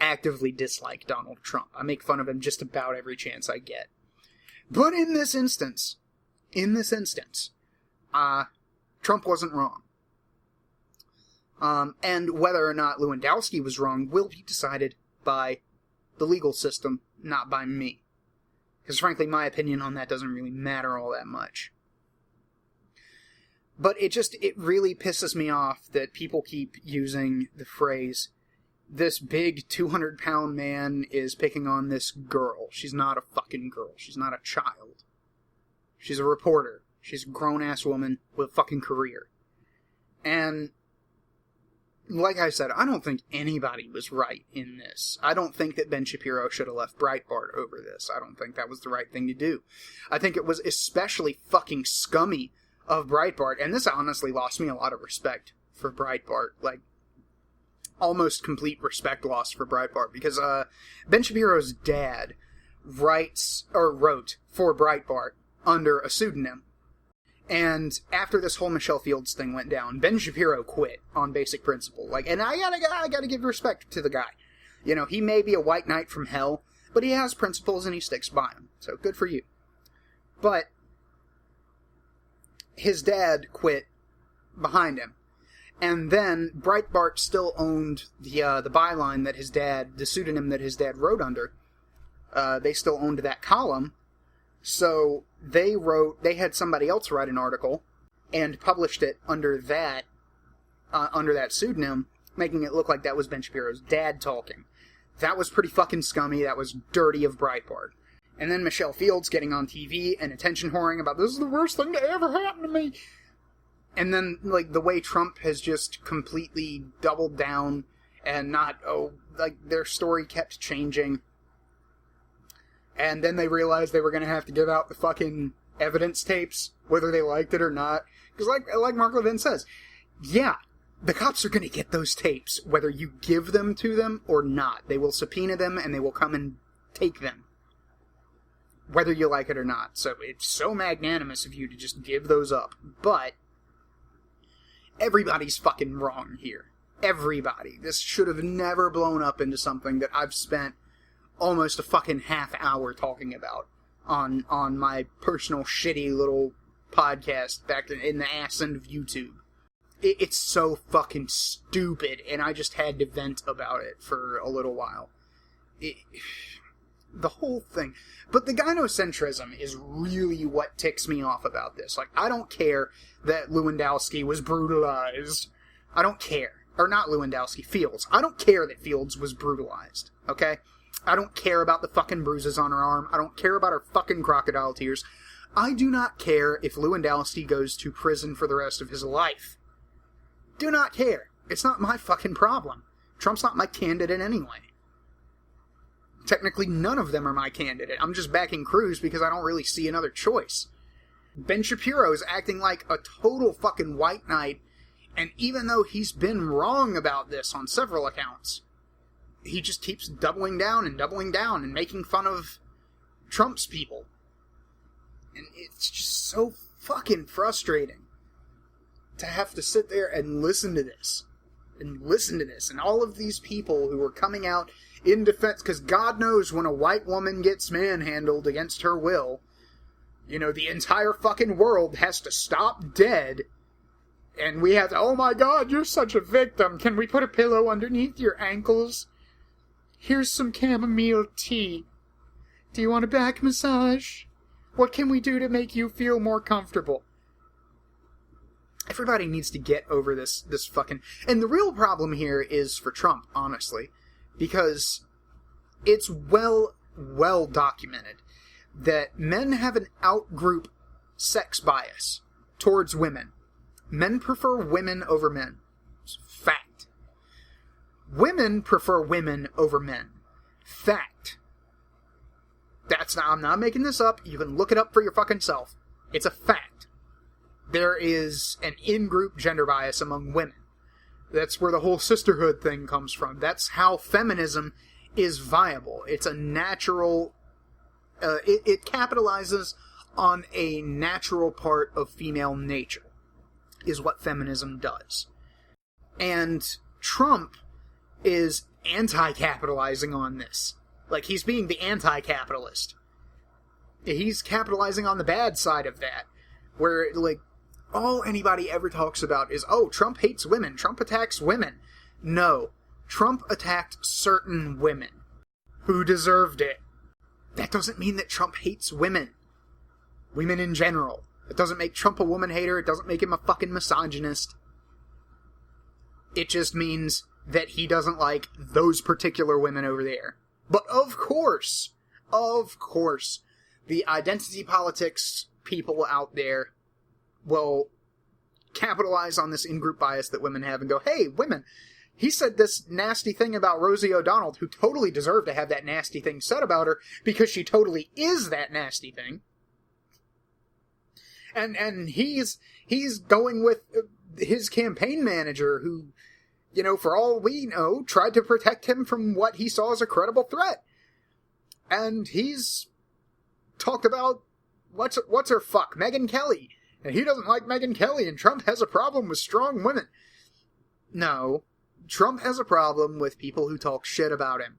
actively dislike Donald Trump. I make fun of him just about every chance I get. But in this instance, Trump wasn't wrong. And whether or not Lewindowski was wrong will be decided by the legal system, not by me. Because frankly, my opinion on that doesn't really matter all that much. But it really pisses me off that people keep using the phrase, this big 200-pound man is picking on this girl. She's not a fucking girl. She's not a child. She's a reporter. She's a grown-ass woman with a fucking career. And, like I said, I don't think anybody was right in this. I don't think that Ben Shapiro should have left Breitbart over this. I don't think that was the right thing to do. I think it was especially fucking scummy of Breitbart, and this honestly lost me a lot of respect for Breitbart, like, almost complete respect lost for Breitbart, because, Ben Shapiro's dad wrote for Breitbart under a pseudonym, and after this whole Michelle Fields thing went down, Ben Shapiro quit on basic principle, like, and I gotta give respect to the guy. You know, he may be a white knight from hell, but he has principles and he sticks by them, so good for you. But his dad quit behind him. And then Breitbart still owned the byline that his dad, the pseudonym that his dad wrote under. They still owned that column. So they had somebody else write an article and published it under that pseudonym, making it look like that was Ben Shapiro's dad talking. That was pretty fucking scummy. That was dirty of Breitbart. And then Michelle Fields getting on TV and attention whoring about, this is the worst thing to ever happen to me. And then, like, the way Trump has just completely doubled down and not, their story kept changing. And then they realized they were going to have to give out the fucking evidence tapes, whether they liked it or not. Because like Mark Levin says, yeah, the cops are going to get those tapes, whether you give them to them or not. They will subpoena them, and they will come and take them, whether you like it or not. So it's so magnanimous of you to just give those up. But everybody's fucking wrong here. Everybody. This should have never blown up into something that I've spent almost a fucking half hour talking about on my personal shitty little podcast back in the ass end of YouTube. It's so fucking stupid, and I just had to vent about it for a little while. The whole thing. But the gynocentrism is really what ticks me off about this. Like, I don't care that Lewindowski was brutalized. I don't care. Or not Lewindowski, Fields. I don't care that Fields was brutalized, okay? I don't care about the fucking bruises on her arm. I don't care about her fucking crocodile tears. I do not care if Lewindowski goes to prison for the rest of his life. Do not care. It's not my fucking problem. Trump's not my candidate anyway. Technically, none of them are my candidate. I'm just backing Cruz because I don't really see another choice. Ben Shapiro's acting like a total fucking white knight, and even though he's been wrong about this on several accounts, he just keeps doubling down and making fun of Trump's people. And it's just so fucking frustrating to have to sit there and listen to this. And all of these people who are coming out in defense, because God knows when a white woman gets manhandled against her will, the entire fucking world has to stop dead, and we have to, oh my God, you're such a victim, can we put a pillow underneath your ankles? Here's some chamomile tea. Do you want a back massage? What can we do to make you feel more comfortable? Everybody needs to get over this fucking... And the real problem here is for Trump, honestly. Because it's well documented that men have an out-group sex bias towards women. Men prefer women over men. It's fact. Women prefer women over men. Fact. I'm not making this up. You can look it up for your fucking self. It's a fact. There is an in-group gender bias among women. That's where the whole sisterhood thing comes from. That's how feminism is viable. It's a natural... It capitalizes on a natural part of female nature, is what feminism does. And Trump is anti-capitalizing on this. Like, he's being the anti-capitalist. He's capitalizing on the bad side of that. Where, all anybody ever talks about is, oh, Trump hates women. Trump attacks women. No. Trump attacked certain women who deserved it. That doesn't mean that Trump hates women. Women in general. It doesn't make Trump a woman hater. It doesn't make him a fucking misogynist. It just means that he doesn't like those particular women over there. But of course, the identity politics people out there will capitalize on this in-group bias that women have and go, hey, women, he said this nasty thing about Rosie O'Donnell, who totally deserved to have that nasty thing said about her, because she totally is that nasty thing. And he's going with his campaign manager, who, for all we know, tried to protect him from what he saw as a credible threat. And he's talked about, what's her fuck, Megyn Kelly. And he doesn't like Megyn Kelly, and Trump has a problem with strong women. No. Trump has a problem with people who talk shit about him.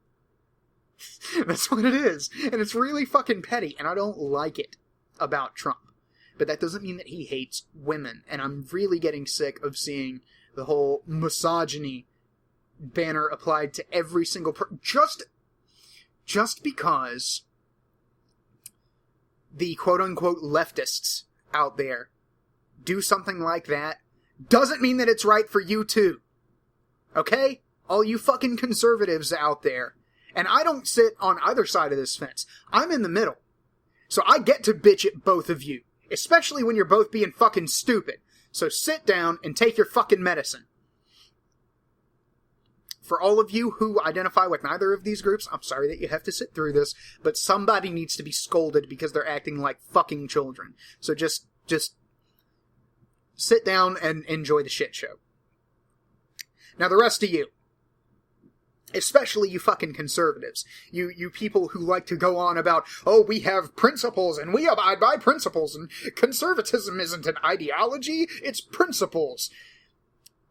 That's what it is. And it's really fucking petty, and I don't like it about Trump. But that doesn't mean that he hates women. And I'm really getting sick of seeing the whole misogyny banner applied to every single person. Just because the quote-unquote leftists out there do something like that doesn't mean that it's right for you too. Okay? All you fucking conservatives out there. And I don't sit on either side of this fence. I'm in the middle. So I get to bitch at both of you. Especially when you're both being fucking stupid. So sit down and take your fucking medicine. For all of you who identify with neither of these groups, I'm sorry that you have to sit through this, but somebody needs to be scolded because they're acting like fucking children. So just sit down and enjoy the shit show. Now the rest of you, especially you fucking conservatives, you people who like to go on about, oh, we have principles and we abide by principles and conservatism isn't an ideology, it's principles.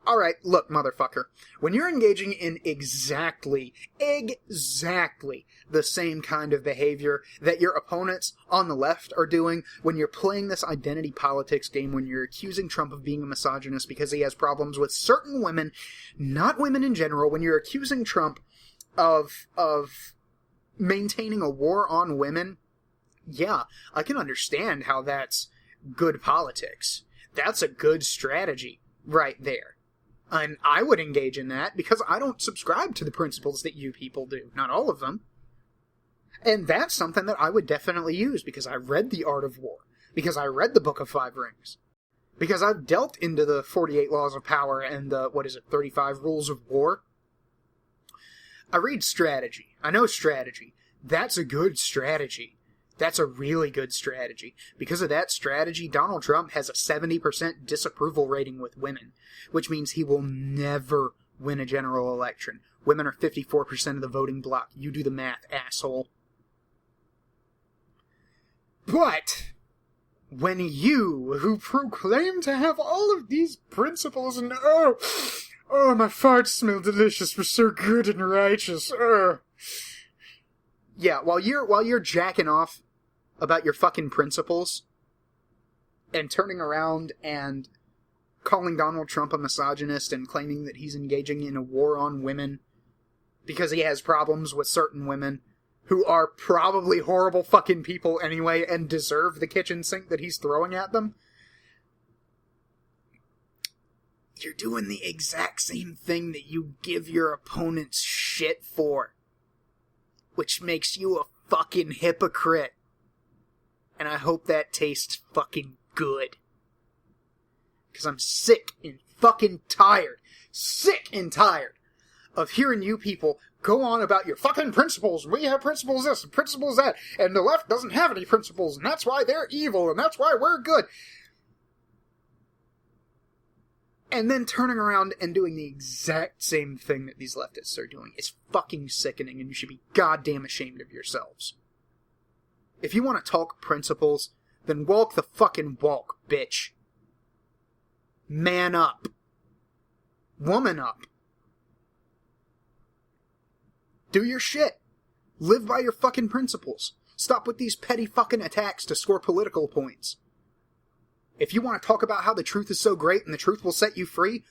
Alright, look, motherfucker. When you're engaging in exactly the same kind of behavior that your opponents on the left are doing, when you're playing this identity politics game, when you're accusing Trump of being a misogynist because he has problems with certain women, not women in general, when you're accusing Trump of maintaining a war on women, yeah, I can understand how that's good politics. That's a good strategy right there. And I would engage in that because I don't subscribe to the principles that you people do. Not all of them. And that's something that I would definitely use because I read The Art of War. Because I read the Book of Five Rings. Because I've dealt into the 48 Laws of Power and the, 35 Rules of War. I read strategy. I know strategy. That's a good strategy. That's a really good strategy. Because of that strategy, Donald Trump has a 70% disapproval rating with women, which means he will never win a general election. Women are 54% of the voting bloc. You do the math, asshole. But when you, who proclaim to have all of these principles and, oh, my farts smell delicious, we're so good and righteous, yeah, while you're jacking off about your fucking principles and turning around and calling Donald Trump a misogynist and claiming that he's engaging in a war on women because he has problems with certain women who are probably horrible fucking people anyway and deserve the kitchen sink that he's throwing at them, you're doing the exact same thing that you give your opponents shit for, which makes you a fucking hypocrite. And I hope that tastes fucking good. Because I'm sick and fucking tired. Sick and tired of hearing you people go on about your fucking principles. We have principles this and principles that. And the left doesn't have any principles. And that's why they're evil. And that's why we're good. And then turning around and doing the exact same thing that these leftists are doing. It's fucking sickening. And you should be goddamn ashamed of yourselves. If you want to talk principles, then walk the fucking walk, bitch. Man up. Woman up. Do your shit. Live by your fucking principles. Stop with these petty fucking attacks to score political points. If you want to talk about how the truth is so great and the truth will set you free,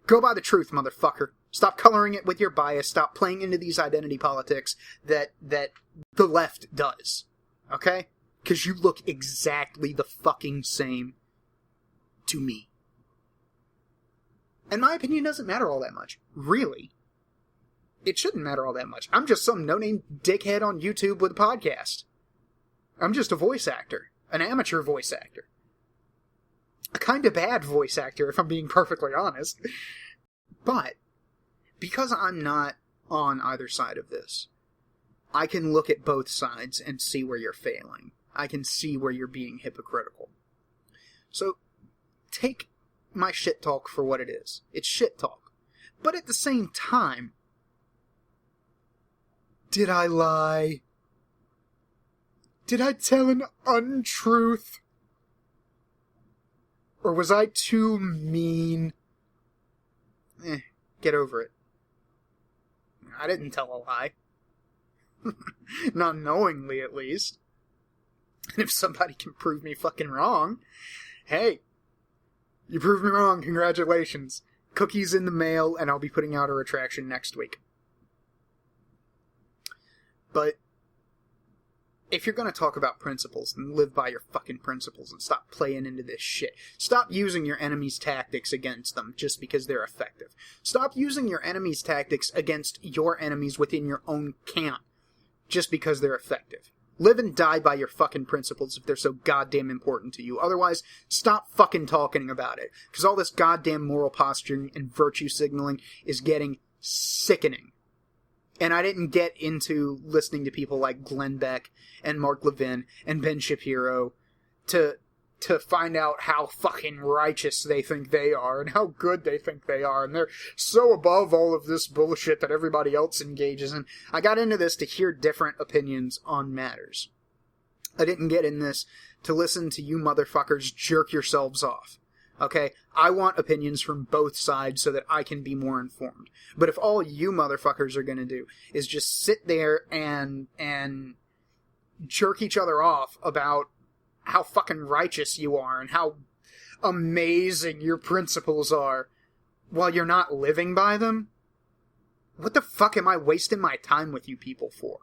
go by the truth, motherfucker. Stop coloring it with your bias. Stop playing into these identity politics that the left does. Okay? Because you look exactly the fucking same to me. And my opinion doesn't matter all that much. Really. It shouldn't matter all that much. I'm just some no-name dickhead on YouTube with a podcast. I'm just a voice actor. An amateur voice actor. A kind of bad voice actor, if I'm being perfectly honest. But, because I'm not on either side of this, I can look at both sides and see where you're failing. I can see where you're being hypocritical. So, take my shit talk for what it is. It's shit talk. But at the same time, did I lie? Did I tell an untruth? Or was I too mean? Get over it. I didn't tell a lie. Not knowingly, at least. And if somebody can prove me fucking wrong, hey, you proved me wrong, congratulations. Cookies in the mail, and I'll be putting out a retraction next week. But if you're going to talk about principles, then live by your fucking principles and stop playing into this shit. Stop using your enemy's tactics against them just because they're effective. Stop using your enemy's tactics against your enemies within your own camp just because they're effective. Live and die by your fucking principles if they're so goddamn important to you. Otherwise, stop fucking talking about it. Because all this goddamn moral posturing and virtue signaling is getting sickening. And I didn't get into listening to people like Glenn Beck and Mark Levin and Ben Shapiro to find out how fucking righteous they think they are and how good they think they are. And they're so above all of this bullshit that everybody else engages in. I got into this to hear different opinions on matters. I didn't get in this to listen to you motherfuckers jerk yourselves off. Okay? I want opinions from both sides so that I can be more informed. But if all you motherfuckers are gonna do is just sit there and jerk each other off about how fucking righteous you are and how amazing your principles are while you're not living by them, what the fuck am I wasting my time with you people for?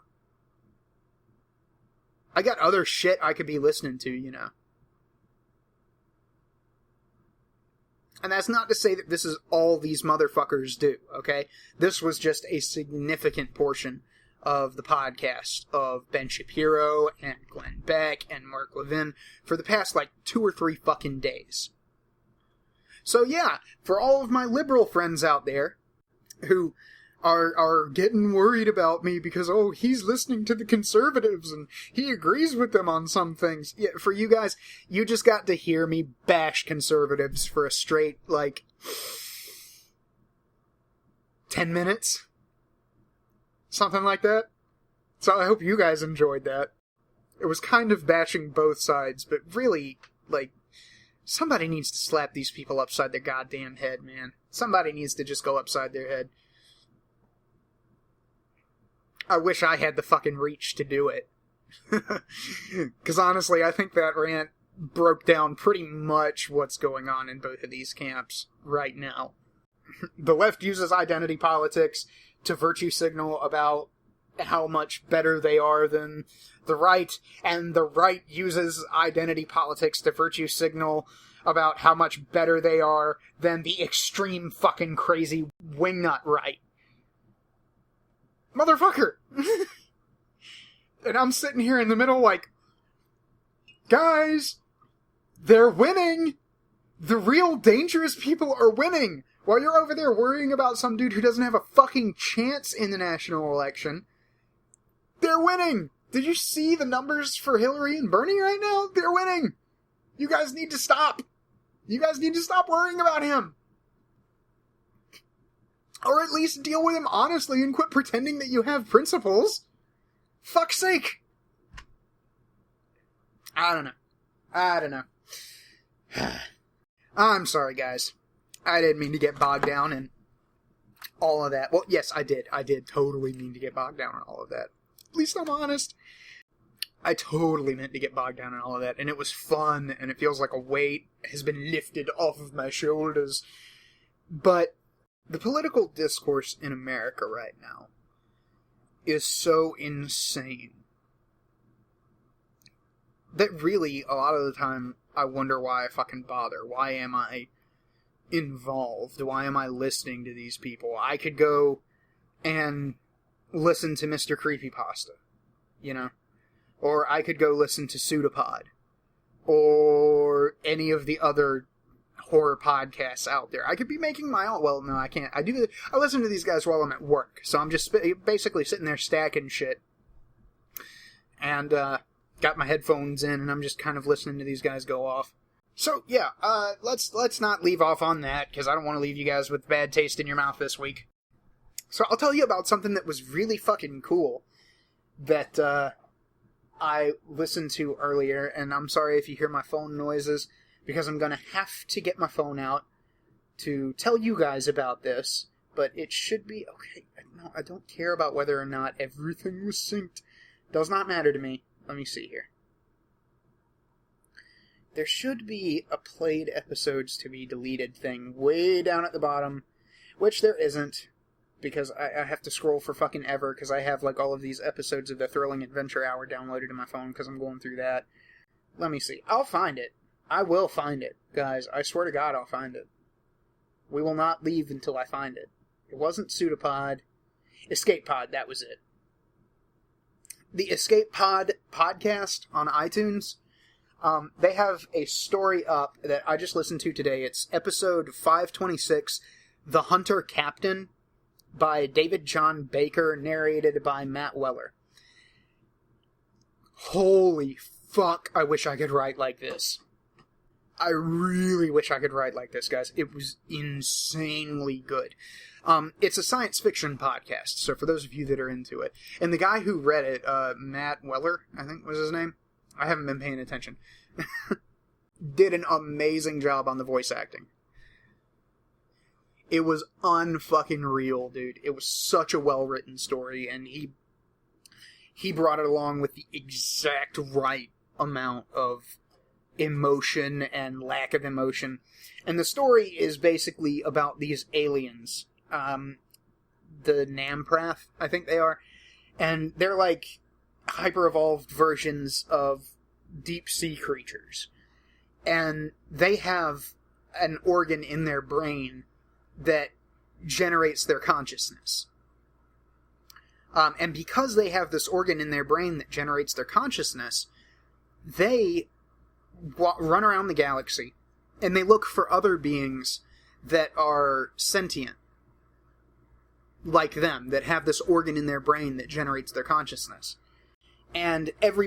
I got other shit I could be listening to, you know. And that's not to say that this is all these motherfuckers do, okay? This was just a significant portion of the podcast of Ben Shapiro and Glenn Beck and Mark Levin for the past, 2 or 3 fucking days. So yeah, for all of my liberal friends out there who are getting worried about me because, oh, he's listening to the conservatives and he agrees with them on some things. Yeah, for you guys, you just got to hear me bash conservatives for a straight, 10 minutes? Something like that. So I hope you guys enjoyed that. It was kind of bashing both sides, but really, somebody needs to slap these people upside their goddamn head, man. Somebody needs to just go upside their head. I wish I had the fucking reach to do it. Because honestly, I think that rant broke down pretty much what's going on in both of these camps right now. The left uses identity politics to virtue signal about how much better they are than the right, and the right uses identity politics to virtue signal about how much better they are than the extreme fucking crazy wingnut right. Motherfucker! And I'm sitting here in the middle guys, they're winning! The real dangerous people are winning! While you're over there worrying about some dude who doesn't have a fucking chance in the national election, they're winning! Did you see the numbers for Hillary and Bernie right now? They're winning! You guys need to stop! You guys need to stop worrying about him! Or at least deal with him honestly and quit pretending that you have principles. Fuck's sake! I don't know. I'm sorry, guys. I didn't mean to get bogged down in all of that. Well, yes, I did. I did totally mean to get bogged down in all of that. At least I'm honest. I totally meant to get bogged down in all of that. And it was fun, and it feels like a weight has been lifted off of my shoulders. But the political discourse in America right now is so insane that really, a lot of the time, I wonder why I fucking bother. Why am I involved? Why am I listening to these people? I could go and listen to Mr. Creepypasta, you know? Or I could go listen to Pseudopod. Or any of the other horror podcasts out there. I could be making my own. Well, no, I can't. I listen to these guys while I'm at work. So I'm just basically sitting there stacking shit. And, got my headphones in, and I'm just kind of listening to these guys go off. So, yeah, let's not leave off on that, because I don't want to leave you guys with bad taste in your mouth this week. So I'll tell you about something that was really fucking cool that, I listened to earlier, and I'm sorry if you hear my phone noises, because I'm gonna have to get my phone out to tell you guys about this, but it should be okay. No, I don't care about whether or not everything was synced. Does not matter to me. Let me see here. There should be a played episodes to be deleted thing way down at the bottom, which there isn't, because I have to scroll for fucking ever, because I have all of these episodes of the Thrilling Adventure Hour downloaded to my phone, because I'm going through that. Let me see. I'll find it. I will find it, guys. I swear to God I'll find it. We will not leave until I find it. It wasn't Pseudopod. Escape Pod, that was it. The Escape Pod podcast on iTunes, they have a story up that I just listened to today. It's episode 526, The Hunter Captain. by David John Baker, narrated by Matt Weller. Holy fuck, I wish I could write like this. I really wish I could write like this, guys. It was insanely good. It's a science fiction podcast, so for those of you that are into it. And the guy who read it, Matt Weller, I think was his name. I haven't been paying attention. Did an amazing job on the voice acting. It was unfucking real, dude. It was such a well-written story, and he brought it along with the exact right amount of emotion and lack of emotion. And the story is basically about these aliens. The Namprath, I think they are. And they're like hyper-evolved versions of deep-sea creatures. And they have an organ in their brain that generates their consciousness. And because they have this organ in their brain that generates their consciousness, they run around the galaxy, and they look for other beings that are sentient, like them, that have this organ in their brain that generates their consciousness. And every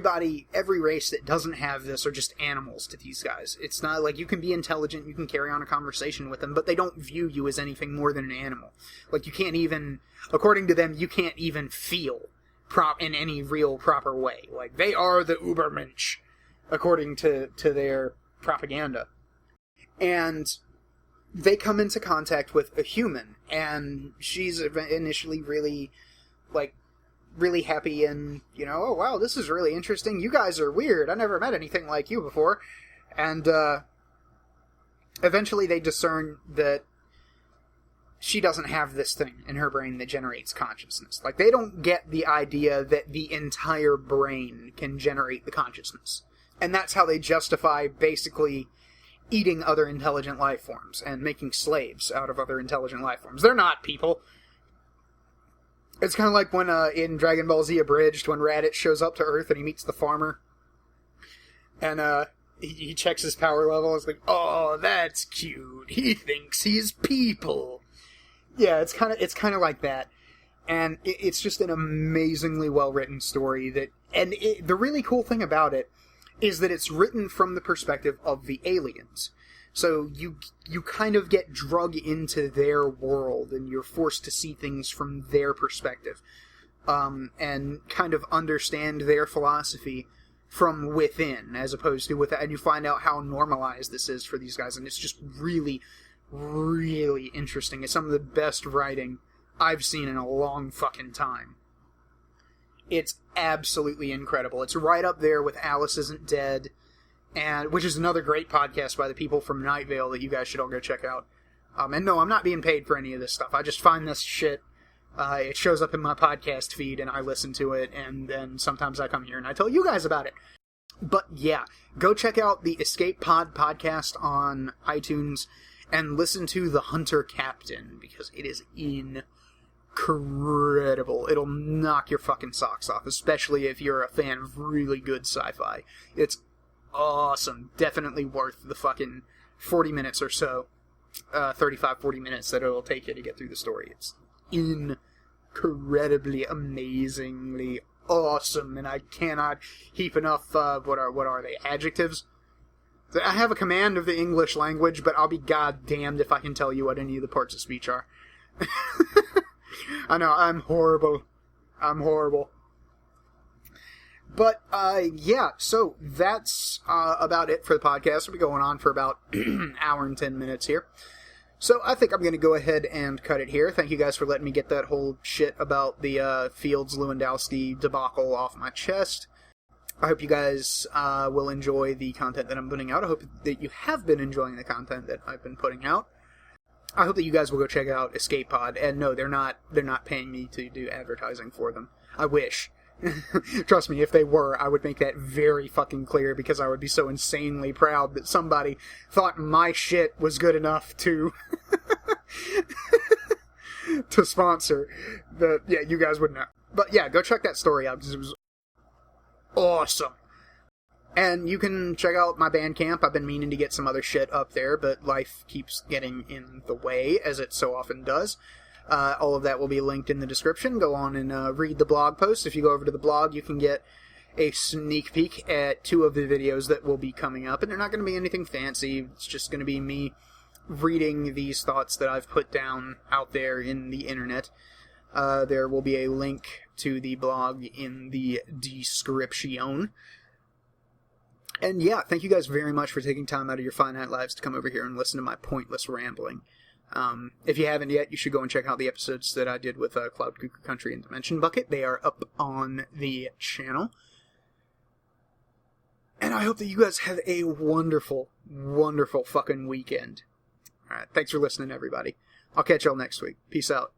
race that doesn't have this are just animals to these guys. It's not like you can be intelligent, you can carry on a conversation with them, but they don't view you as anything more than an animal. Like, you can't even, according to them, you can't even feel in any real proper way. Like, they are the Ubermensch, according to their propaganda. And they come into contact with a human, and she's initially really happy and, oh, wow, this is really interesting. You guys are weird. I never met anything like you before. And eventually they discern that she doesn't have this thing in her brain that generates consciousness. Like, they don't get the idea that the entire brain can generate the consciousness. And that's how they justify basically eating other intelligent life forms and making slaves out of other intelligent life forms. They're not people. It's kind of like when, in Dragon Ball Z Abridged, when Raditz shows up to Earth and he meets the farmer. And, he checks his power level. It's like, oh, that's cute. He thinks he's people. Yeah, it's kind of like that. And it's just an amazingly well-written story the really cool thing about it is that it's written from the perspective of the aliens. So you kind of get drug into their world, and you're forced to see things from their perspective, and kind of understand their philosophy from within, as opposed to without. And you find out how normalized this is for these guys, and it's just really, really interesting. It's some of the best writing I've seen in a long fucking time. It's absolutely incredible. It's right up there with Alice Isn't Dead, which is another great podcast by the people from Night Vale that you guys should all go check out. And no, I'm not being paid for any of this stuff. I just find this shit. It shows up in my podcast feed, and I listen to it, and then sometimes I come here and I tell you guys about it. But yeah, go check out the Escape Pod podcast on iTunes, and listen to The Hunter Captain, because it is incredible. It'll knock your fucking socks off, especially if you're a fan of really good sci-fi. It's awesome. Definitely worth the fucking 40 minutes or so, 35, 40 minutes that it'll take you to get through the story. It's incredibly, amazingly awesome, and I cannot heap enough, what are they, adjectives? I have a command of the English language, but I'll be goddamned if I can tell you what any of the parts of speech are. I know, I'm horrible. But, yeah, so that's about it for the podcast. We'll be going on for about an hour and 10 minutes here. So I think I'm going to go ahead and cut it here. Thank you guys for letting me get that whole shit about the Fields Lewindowski debacle off my chest. I hope you guys will enjoy the content that I'm putting out. I hope that you have been enjoying the content that I've been putting out. I hope that you guys will go check out Escape Pod. And no, they're not paying me to do advertising for them. I wish. Trust me, if they were, I would make that very fucking clear, because I would be so insanely proud that somebody thought my shit was good enough to to sponsor. Yeah, you guys would know. But yeah, go check that story out, because it was awesome. And you can check out my Bandcamp. I've been meaning to get some other shit up there, but life keeps getting in the way, as it so often does. All of that will be linked in the description. Go on and read the blog post. If you go over to the blog, you can get a sneak peek at 2 of the videos that will be coming up, and they're not going to be anything fancy. It's just going to be me reading these thoughts that I've put down out there in the internet. There will be a link to the blog in the description. And yeah, thank you guys very much for taking time out of your finite lives to come over here and listen to my pointless rambling. If you haven't yet, you should go and check out the episodes that I did with Cloud Cuckoo Country and Dimension Bucket. They are up on the channel. And I hope that you guys have a wonderful, wonderful fucking weekend. Alright, thanks for listening, everybody. I'll catch y'all next week. Peace out.